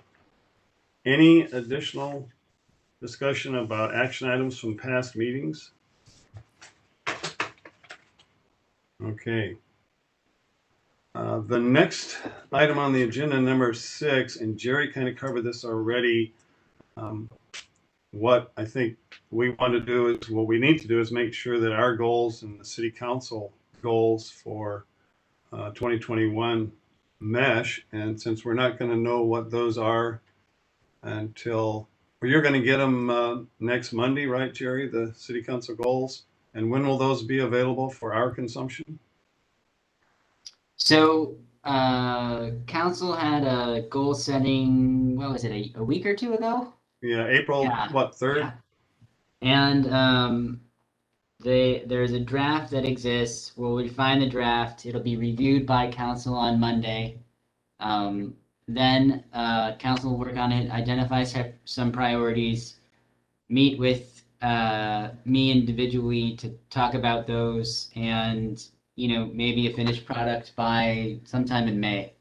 any additional discussion about action items from past meetings? Okay. The next item on the agenda, number 6, and Jerry kind of covered this already. What I think we want to do is, what we need to do is make sure that our goals and the city council goals for 2021 mesh. And since we're not going to know what those are until, well, you're going to get them next Monday, right, Jerry, the city council goals? And when will those be available for our consumption? So council had a goal setting, what was it, a week or two ago? Yeah, April, Yeah. what, 3rd? Yeah. And there's a draft that exists. We'll refine the draft. It'll be reviewed by council on Monday. Then council will work on it, identify some priorities, meet with me individually to talk about those, and maybe a finished product by sometime in May.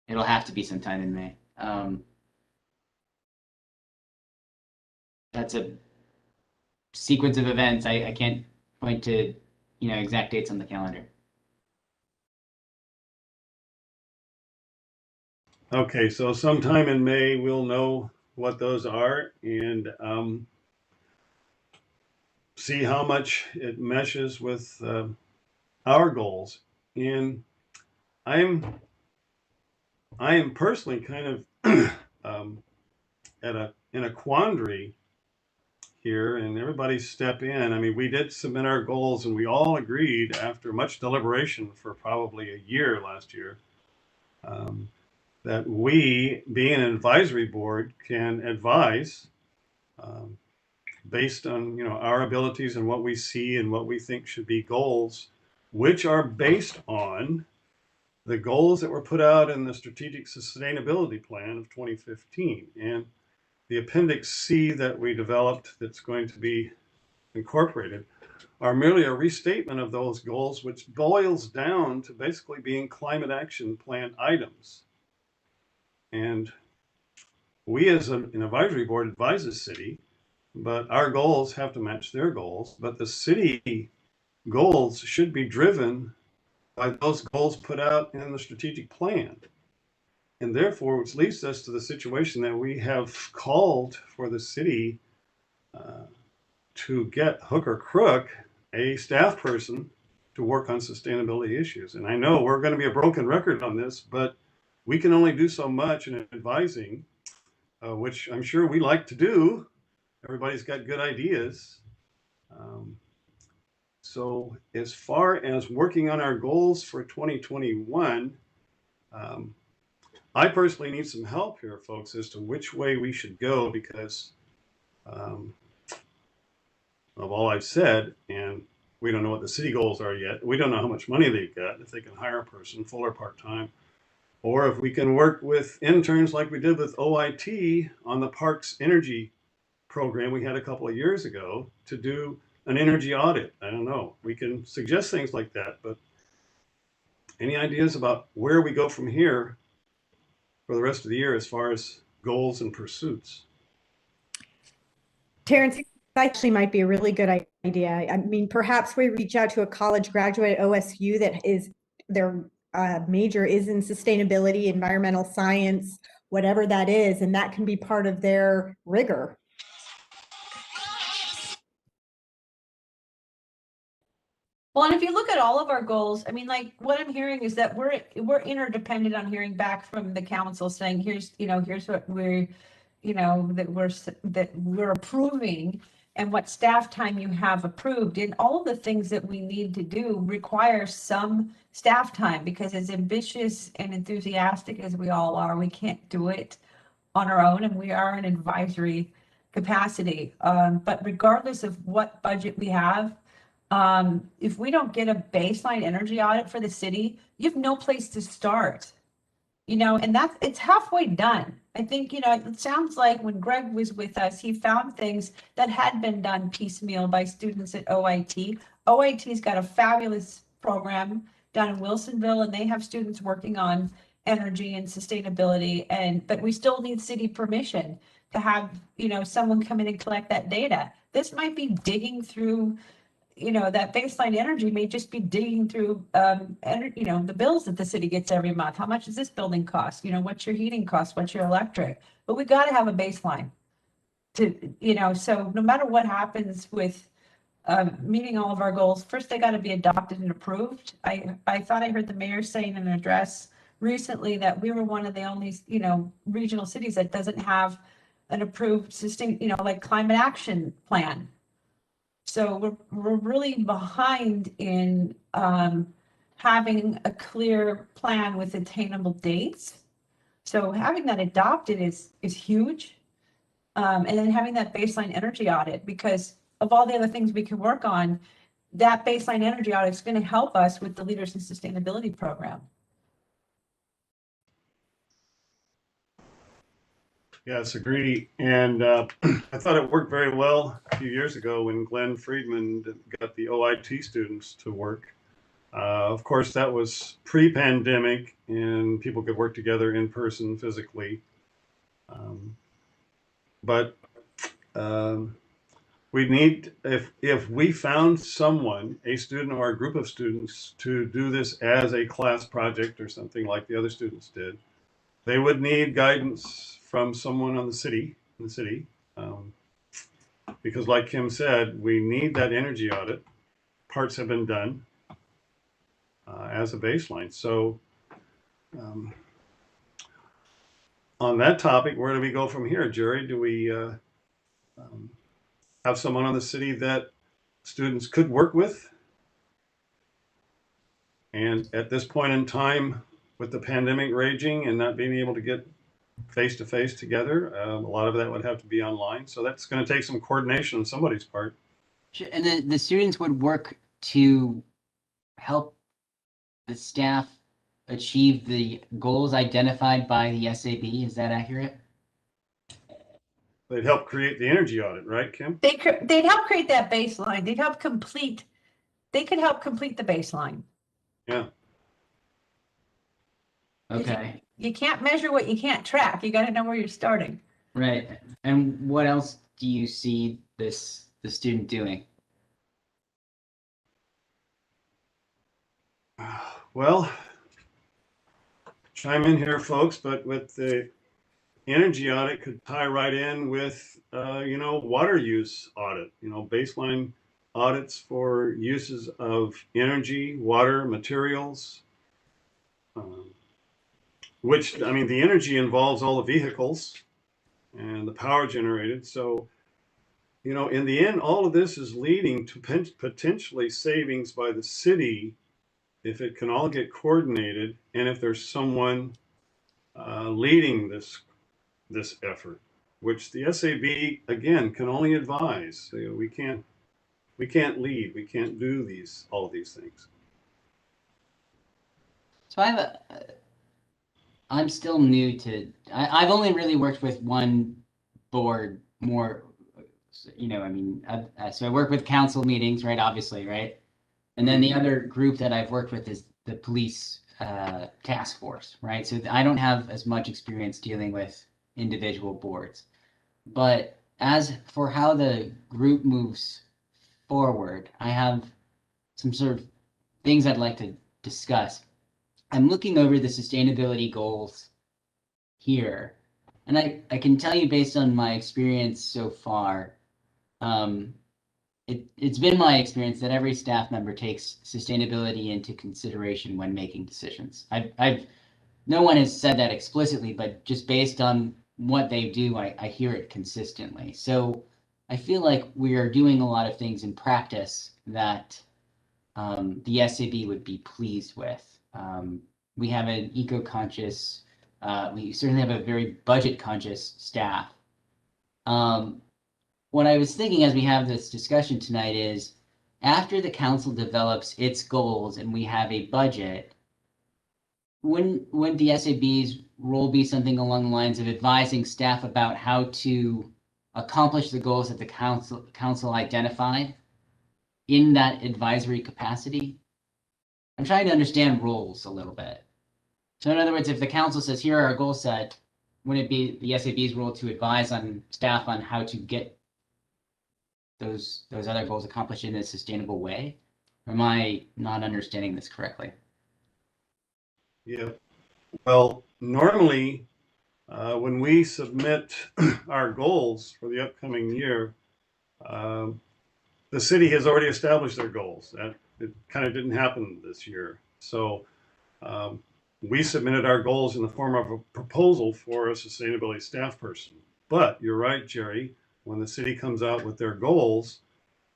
It'll have to be sometime in May. That's a sequence of events. I can't point to exact dates on the calendar. Okay, so sometime in May we'll know what those are, and see how much it meshes with our goals. And I am personally kind of in a quandary here, and everybody step in. I mean, we did submit our goals, and we all agreed after much deliberation for probably a year last year, that we, being an advisory board, can advise based on, our abilities and what we see and what we think should be goals, which are based on the goals that were put out in the Strategic Sustainability Plan of 2015. And the Appendix C that we developed that's going to be incorporated are merely a restatement of those goals, which boils down to basically being climate action plan items. And we as an advisory board advise the city, but our goals have to match their goals. But the city goals should be driven by those goals put out in the strategic plan. And therefore, which leads us to the situation that we have called for the city to get hook or crook a staff person to work on sustainability issues. And I know we're going to be a broken record on this, but we can only do so much in advising, which I'm sure we like to do. Everybody's got good ideas. So as far as working on our goals for 2021, I personally need some help here, folks, as to which way we should go because of all I've said, and we don't know what the city goals are yet. We don't know how much money they've got, if they can hire a person, full or part-time, or if we can work with interns like we did with OIT on the Parks Energy program we had a couple of years ago to do an energy audit. I don't know. We can suggest things like that, but any ideas about where we go from here for the rest of the year as far as goals and pursuits? Terrence, actually might be a really good idea. I mean, perhaps we reach out to a college graduate at OSU that is their major is in sustainability, environmental science, whatever that is, and that can be part of their rigor. Well, and if you look at all of our goals, I mean, like what I'm hearing is that we're interdependent on hearing back from the council saying, here's what we're, that we're approving and what staff time you have approved. And all of the things that we need to do require some staff time because as ambitious and enthusiastic as we all are, we can't do it on our own and we are an advisory capacity. But regardless of what budget we have, if we don't get a baseline energy audit for the city, you have no place to start, and it's halfway done. I think, it sounds like when Greg was with us, he found things that had been done piecemeal by students at OIT. OIT's got a fabulous program down in Wilsonville, and they have students working on energy and sustainability, but we still need city permission to have, someone come in and collect that data. This might be digging through that baseline energy may just be digging through, the bills that the city gets every month. How much does this building cost? What's your heating cost? What's your electric? But we got to have a baseline so no matter what happens with meeting all of our goals, first they got to be adopted and approved. I thought I heard the mayor saying in an address recently that we were one of the only, regional cities that doesn't have an approved like climate action plan. So we're really behind in having a clear plan with attainable dates. So having that adopted is huge. And then having that baseline energy audit, because of all the other things we can work on, that baseline energy audit is going to help us with the Leaders in Sustainability program. Yes, agree. And I thought it worked very well a few years ago when Glenn Friedman got the OIT students to work. Of course, that was pre-pandemic and people could work together in person physically. But we need, if we found someone, a student or a group of students, to do this as a class project or something like the other students did, they would need guidance from someone in the city, because like Kim said, we need that energy audit. Parts have been done as a baseline. So on that topic, where do we go from here, Jerry? Do we have someone on the city that students could work with? And at this point in time, with the pandemic raging and not being able to get face to face together. A lot of that would have to be online. So that's going to take some coordination on somebody's part. And the students would work to help the staff achieve the goals identified by the SAB. Is that accurate? They'd help create the energy audit, right, Kim? They'd help create that baseline. They could help complete the baseline. Yeah. Okay. You can't measure what you can't track. You got to know where you're starting. Right. And what else do you see the student doing? Well, chime in here, folks, but with the energy audit could tie right in with, water use audit, baseline audits for uses of energy, water, materials, which, I mean, the energy involves all the vehicles and the power generated. So, in the end, all of this is leading to potentially savings by the city if it can all get coordinated and if there's someone leading this effort, which the SAB again can only advise. We can't lead. We can't do all of these things. So I'm still new to. I've only really worked with one board more. So I work with council meetings, right? Obviously, right. And then the other group that I've worked with is the police task force, right? So I don't have as much experience dealing with individual boards. But as for how the group moves forward, I have some sort of things I'd like to discuss. I'm looking over the sustainability goals here, and I can tell you based on my experience so far, it's been my experience that every staff member takes sustainability into consideration when making decisions. No one has said that explicitly, but just based on what they do, I hear it consistently. So I feel like we are doing a lot of things in practice that the SAB would be pleased with. We have an eco-conscious, we certainly have a very budget-conscious staff. What I was thinking as we have this discussion tonight is, after the council develops its goals and we have a budget, wouldn't the SAB's role be something along the lines of advising staff about how to accomplish the goals that the council identified in that advisory capacity? I'm trying to understand roles a little bit. So in other words, if the council says, here are our goal set, wouldn't it be the SAB's role to advise on staff on how to get those other goals accomplished in a sustainable way? Or am I not understanding this correctly? Yeah. Well, normally, when we submit our goals for the upcoming year, the city has already established their goals. It kind of didn't happen this year. So we submitted our goals in the form of a proposal for a sustainability staff person. But you're right, Jerry, when the city comes out with their goals,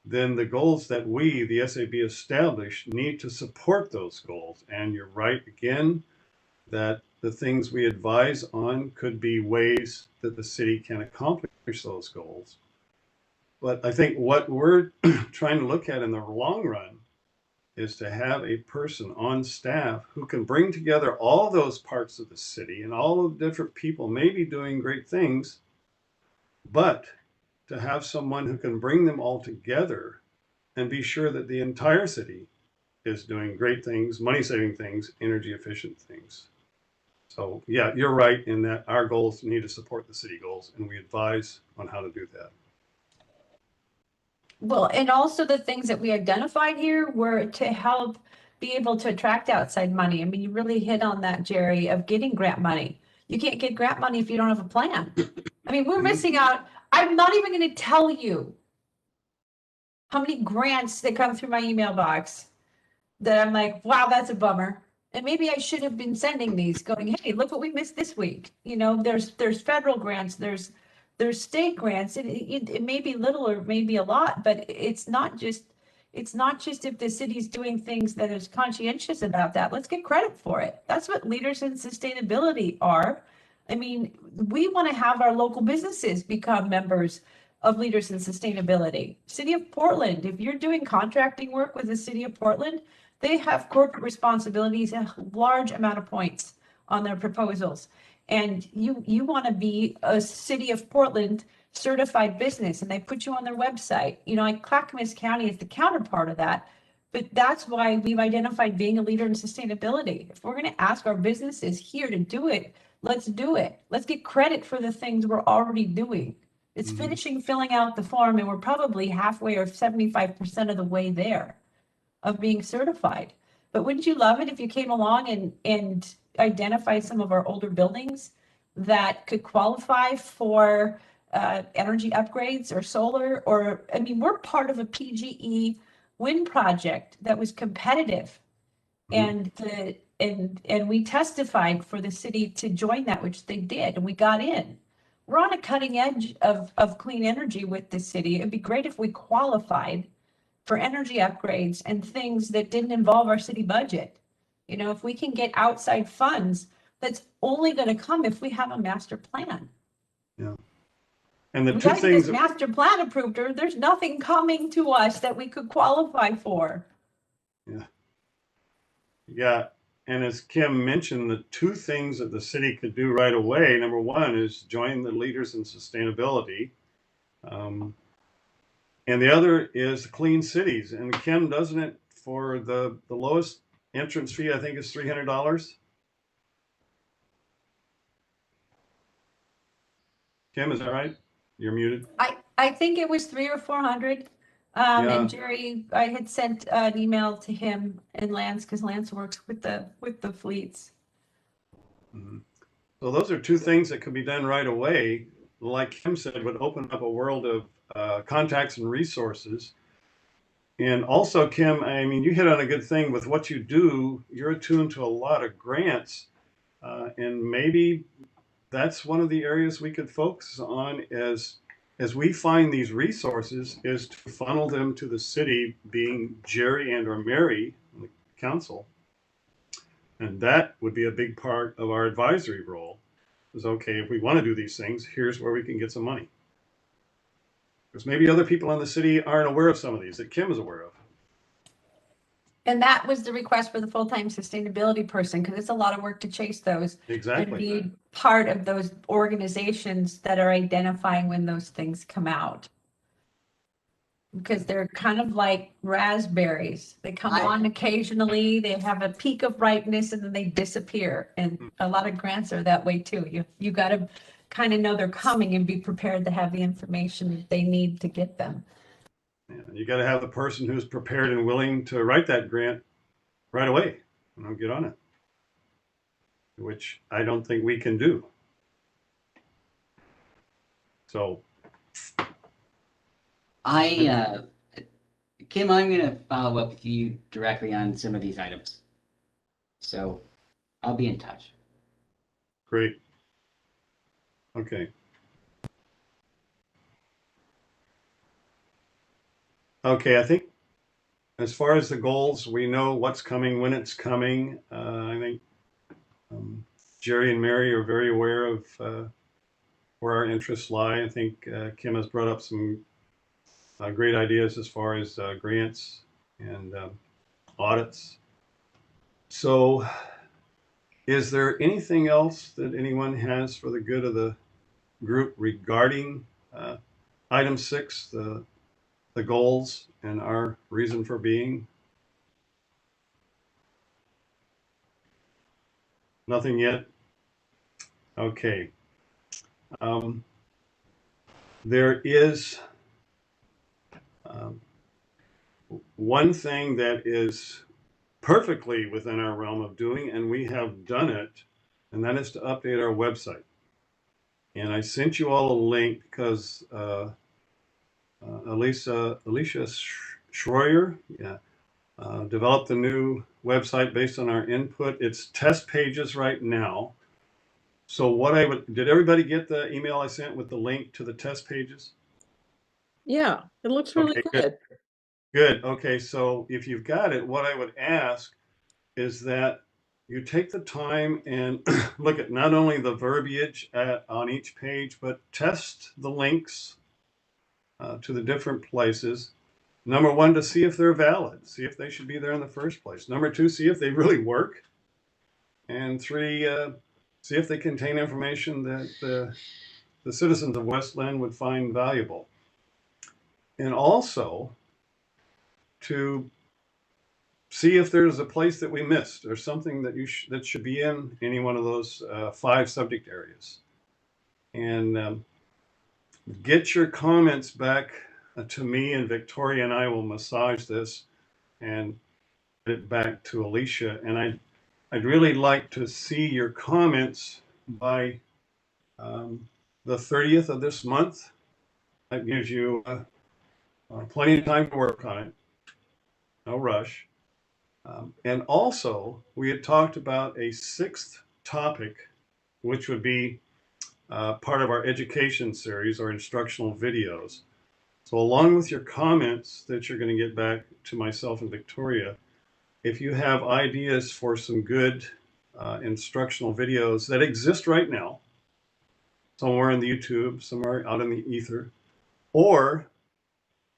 then the goals that we, the SAB, establish need to support those goals. And you're right, again, that the things we advise on could be ways that the city can accomplish those goals. But I think what we're trying to look at in the long run is to have a person on staff who can bring together all those parts of the city and all of the different people maybe doing great things, but to have someone who can bring them all together and be sure that the entire city is doing great things, money-saving things, energy-efficient things. So yeah, you're right in that our goals need to support the city goals, and we advise on how to do that. Well, and also the things that we identified here were to help be able to attract outside money. I mean, you really hit on that, Jerry, of getting grant money. You can't get grant money if you don't have a plan. I mean, we're missing out. I'm not even going to tell you how many grants that come through my email box that I'm like, wow, that's a bummer. And maybe I should have been sending these going, hey, look what we missed this week. There's federal grants, there's state grants. It may be little or it may be a lot, but it's not just if the city's doing things that is conscientious about that. Let's get credit for it. That's what leaders in sustainability are. I mean, we want to have our local businesses become members of Leaders in Sustainability. City of Portland, if you're doing contracting work with the City of Portland, they have corporate responsibilities, a large amount of points on their proposals. And you want to be a City of Portland certified business, and they put you on their website. You know, like Clackamas County is the counterpart of that. But that's why we've identified being a leader in sustainability. If we're going to ask our businesses here to do it, let's do it. Let's get credit for the things we're already doing. It's finishing filling out the form, and we're probably halfway or 75% of the way there of being certified. But wouldn't you love it if you came along and identified some of our older buildings that could qualify for energy upgrades or solar? Or, I mean, we're part of a PGE wind project that was competitive. And we testified for the city to join that, which they did, and we got in. We're on a cutting edge of clean energy with the city. It'd be great if we qualified for energy upgrades and things that didn't involve our city budget. You know, if we can get outside funds, that's only going to come if we have a master plan. Yeah. And the We two gotta get things this master plan approved, or there's nothing coming to us that we could qualify for. Yeah, and as Kim mentioned, the two things that the city could do right away, number one is join the Leaders in Sustainability. And the other is clean cities. And Kim, doesn't it, for the lowest entrance fee, I think is $300? Kim, is that right? You're muted. I think it was 300 or 400. Yeah. And Jerry, I had sent an email to him and Lance, because Lance works with the fleets. So those are two things that could be done right away. Like Kim said, would open up a world of contacts and resources. And also, Kim, I mean, you hit on a good thing with what you do. You're attuned to a lot of grants, and maybe that's one of the areas we could focus on as we find these resources, is to funnel them to the city, being Jerry and or Mary, the council. And that would be a big part of our advisory role. Is okay, if we want to do these things, here's where we can get some money. Because maybe other people in the city aren't aware of some of these that Kim is aware of. And that was the request for the full-time sustainability person, because it's a lot of work to chase those. Exactly. And be part of those organizations that are identifying when those things come out. Because they're kind of like raspberries. They come on occasionally, they have a peak of ripeness, and then they disappear. And a lot of grants are that way too. You got to kind of know they're coming and be prepared to have the information they need to get them. Yeah, you got to have the person who's prepared and willing to write that grant right away, and I'll get on it, which I don't think we can do. So, Kim, I'm going to follow up with you directly on some of these items. So I'll be in touch. great. Okay. Okay, I think as far as the goals, we know what's coming, when it's coming. I think Jerry and Mary are very aware of where our interests lie. I think Kim has brought up some great ideas as far as grants and audits. So is there anything else that anyone has for the good of the group regarding item 6, the goals and our reason for being? Nothing yet? Okay. There is one thing that is perfectly within our realm of doing, and we have done it, and that is to update our website. And I sent you all a link because Alicia Schroyer, developed a new website based on our input. It's test pages right now. So did everybody get the email I sent with the link to the test pages? Yeah, it looks really Okay, good. Good. Okay, so if you've got it, what I would ask is that you take the time and look at not only the verbiage on each page, but test the links to the different places. Number one, to see if they're valid, see if they should be there in the first place. Number two, see if they really work. And three, see if they contain information that the citizens of West Linn would find valuable. And also to see if there's a place that we missed or something that that should be in any one of those 5 subject areas. And get your comments back to me, and Victoria and I will massage this and get it back to Alicia. And I'd really like to see your comments by the 30th of this month. That gives you plenty of time to work on it. No rush. And also, we had talked about a 6th topic, which would be part of our education series or instructional videos. So along with your comments that you're going to get back to myself and Victoria, if you have ideas for some good instructional videos that exist right now, somewhere in the YouTube, somewhere out in the ether, or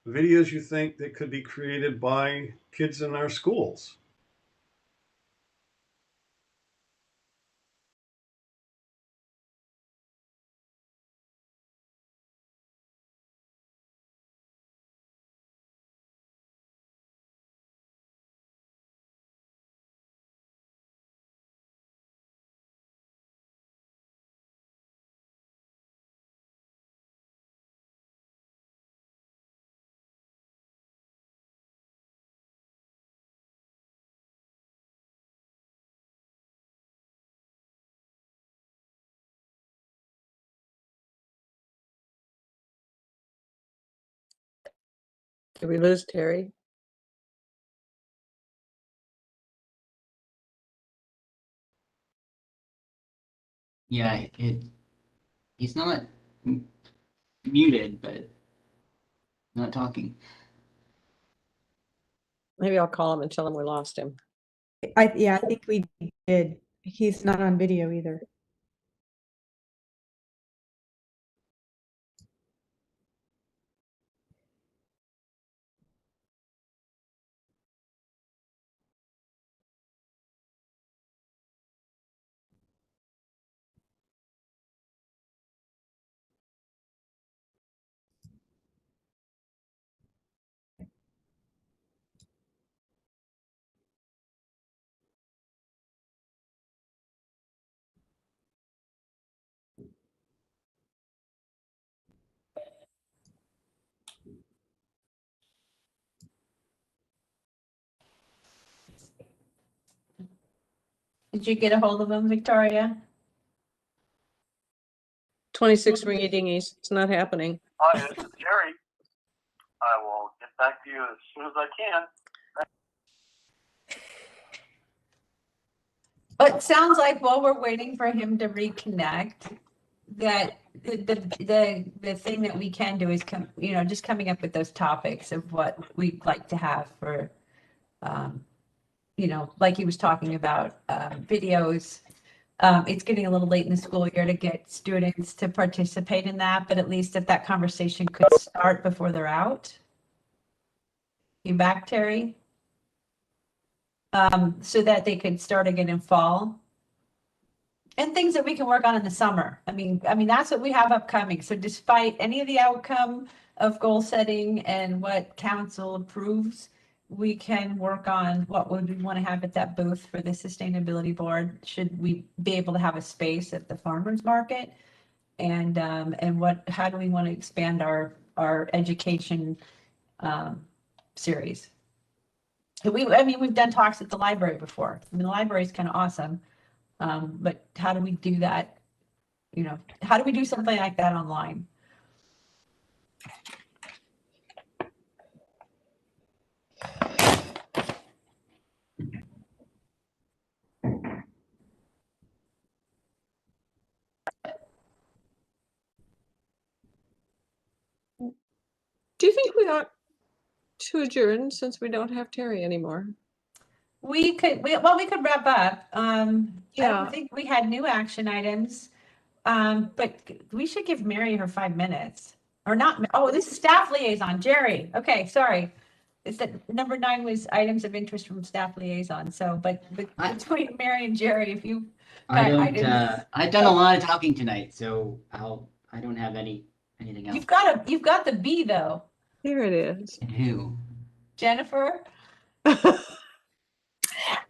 videos you think that could be created by kids in our schools. Did we lose Terry? Yeah, he's not muted, but not talking. Maybe I'll call him and tell him we lost him. Yeah, I think we did. He's not on video either. Did you get a hold of him, Victoria? 26 ringy dingies. It's not happening. Hi, this is Jerry. I will get back to you as soon as I can. But it sounds like while we're waiting for him to reconnect, that the thing that we can do is just coming up with those topics of what we'd like to have for, like he was talking about, videos. It's getting a little late in the school year to get students to participate in that, but at least if that conversation could start before they're out. You back, Terry? So that they could start again in fall. And things that we can work on in the summer. I mean, that's what we have upcoming. So despite any of the outcome of goal setting and what council approves, we can work on what would we want to have at that booth for the sustainability board. Should we be able to have a space at the farmers market? And how do we want to expand our education series? We've done talks at the library before. The library is kind of awesome. But how do we do that? How do we do something like that online? Do you think we ought to adjourn since we don't have Terry anymore? we could wrap up. I Yeah. don't think we had new action items. But we should give Mary her 5 minutes. Or not, oh, this is staff liaison, Jerry. Okay, sorry. It's that number 9 was items of interest from staff liaison. So, but between Mary and Jerry, if you I got don't. items. I've done a lot of talking tonight, so I don't have anything else. You've got the B though. Here it is. And who? Jennifer?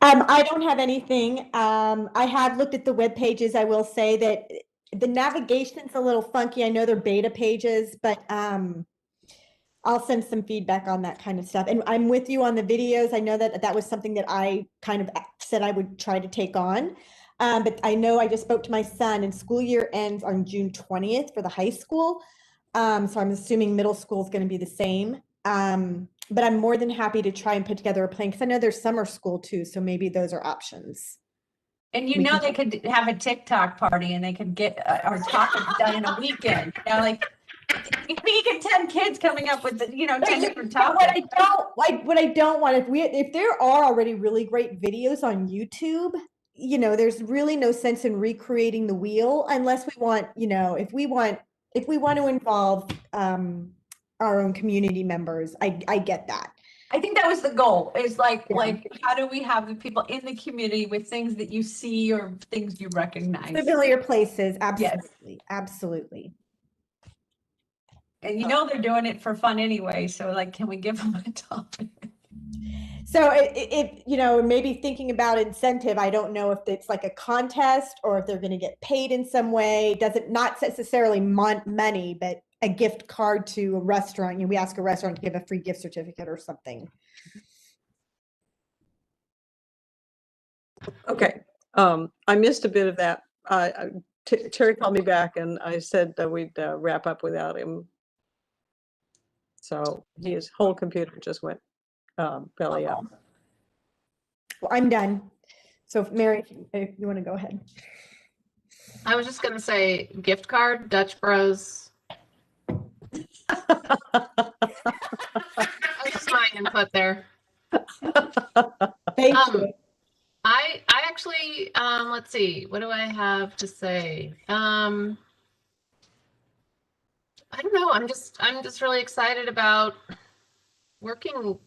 I don't have anything. I have looked at the web pages. I will say that the navigation's a little funky. I know they're beta pages, but I'll send some feedback on that kind of stuff. And I'm with you on the videos. I know that that was something that I kind of said I would try to take on. But I know I just spoke to my son, and school year ends on June 20th for the high school. So I'm assuming middle school is going to be the same. But I'm more than happy to try and put together a plan, because I know there's summer school too. So maybe those are options. And you know they could have a TikTok party and they could get our topics done in a weekend. You know, like we get 10 kids coming up with 10 different topics. What I don't want, if there are already really great videos on YouTube, there's really no sense in recreating the wheel unless we want, if we want to involve our own community members. I get that. I think that was the goal, is like how do we have the people in the community with things that you see or things you recognize? Familiar places, absolutely, absolutely. And they're doing it for fun anyway, so can we give them a topic? So if maybe thinking about incentive, I don't know if it's like a contest or if they're going to get paid in some way. Not necessarily money, but a gift card to a restaurant. We ask a restaurant to give a free gift certificate or something. Okay. I missed a bit of that. Terry called me back and I said that we'd wrap up without him. So his whole computer just went belly up. Well, I'm done. So Mary, if you want to go ahead. I was just going to say gift card, Dutch Bros. That's just my input there. Thank you. I actually, let's see, what do I have to say? I don't know. I'm just really excited about working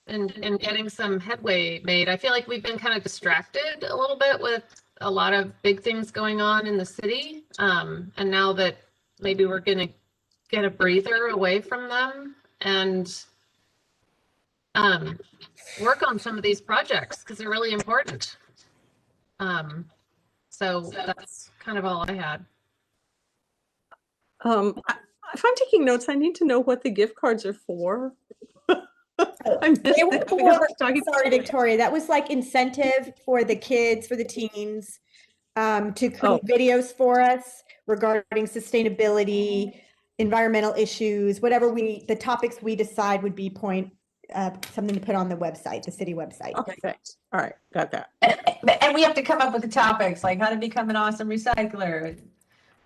and getting some headway made. I feel like we've been kind of distracted a little bit with a lot of big things going on in the city. And now that maybe we're going to get a breather away from them and work on some of these projects because they're really important. So that's kind of all I had. If I'm taking notes, I need to know what the gift cards are for. Sorry, Victoria. That was like incentive for the kids, for the teens, to create videos for us regarding sustainability, environmental issues, whatever the topics we decide would be something to put on the website, the city website. Okay, thanks. All right, got that. And we have to come up with the topics, like how to become an awesome recycler,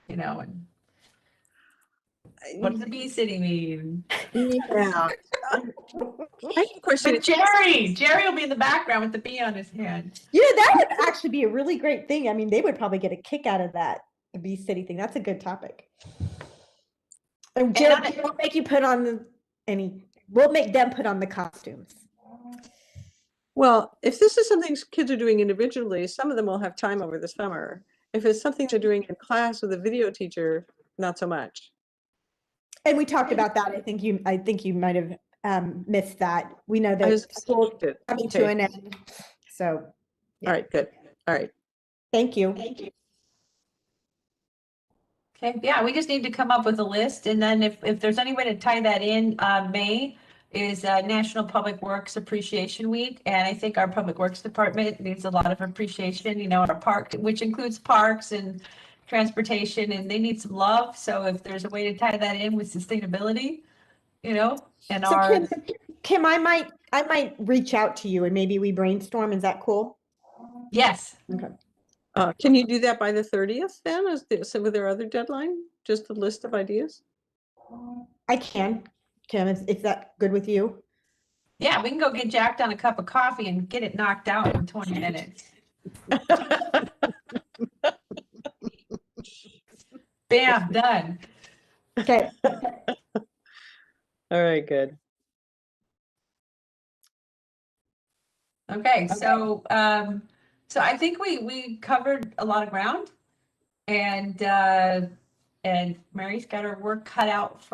and what does the Bee City mean? Yeah. I have a question. But Jerry will be in the background with the bee on his hand. That would actually be a really great thing. I mean, they would probably get a kick out of that, the Bee City thing. That's a good topic. And Jerry, we'll make you put on we'll make them put on the costumes. Well, if this is something kids are doing individually, some of them will have time over the summer. If it's something they're doing in class with a video teacher, not so much. And we talked about that. I think you might have missed that. We know that school's coming to an end. So, yeah. All right, good. All right. Thank you. Okay, yeah, we just need to come up with a list, and then if there's any way to tie that in, May is National Public Works Appreciation Week, and I think our Public Works Department needs a lot of appreciation, our park, which includes parks and transportation, and they need some love. So if there's a way to tie that in with sustainability, and so Kim, I might reach out to you and maybe we brainstorm. Is that cool? Yes. Okay. Can you do that by the 30th then? Is there other deadline? Just a list of ideas? I can. Kim, is that good with you? Yeah, we can go get jacked on a cup of coffee and get it knocked out in 20 minutes. Bam, done. Okay. All right, good. Okay, so so I think we covered a lot of ground, and Mary's got her work cut out for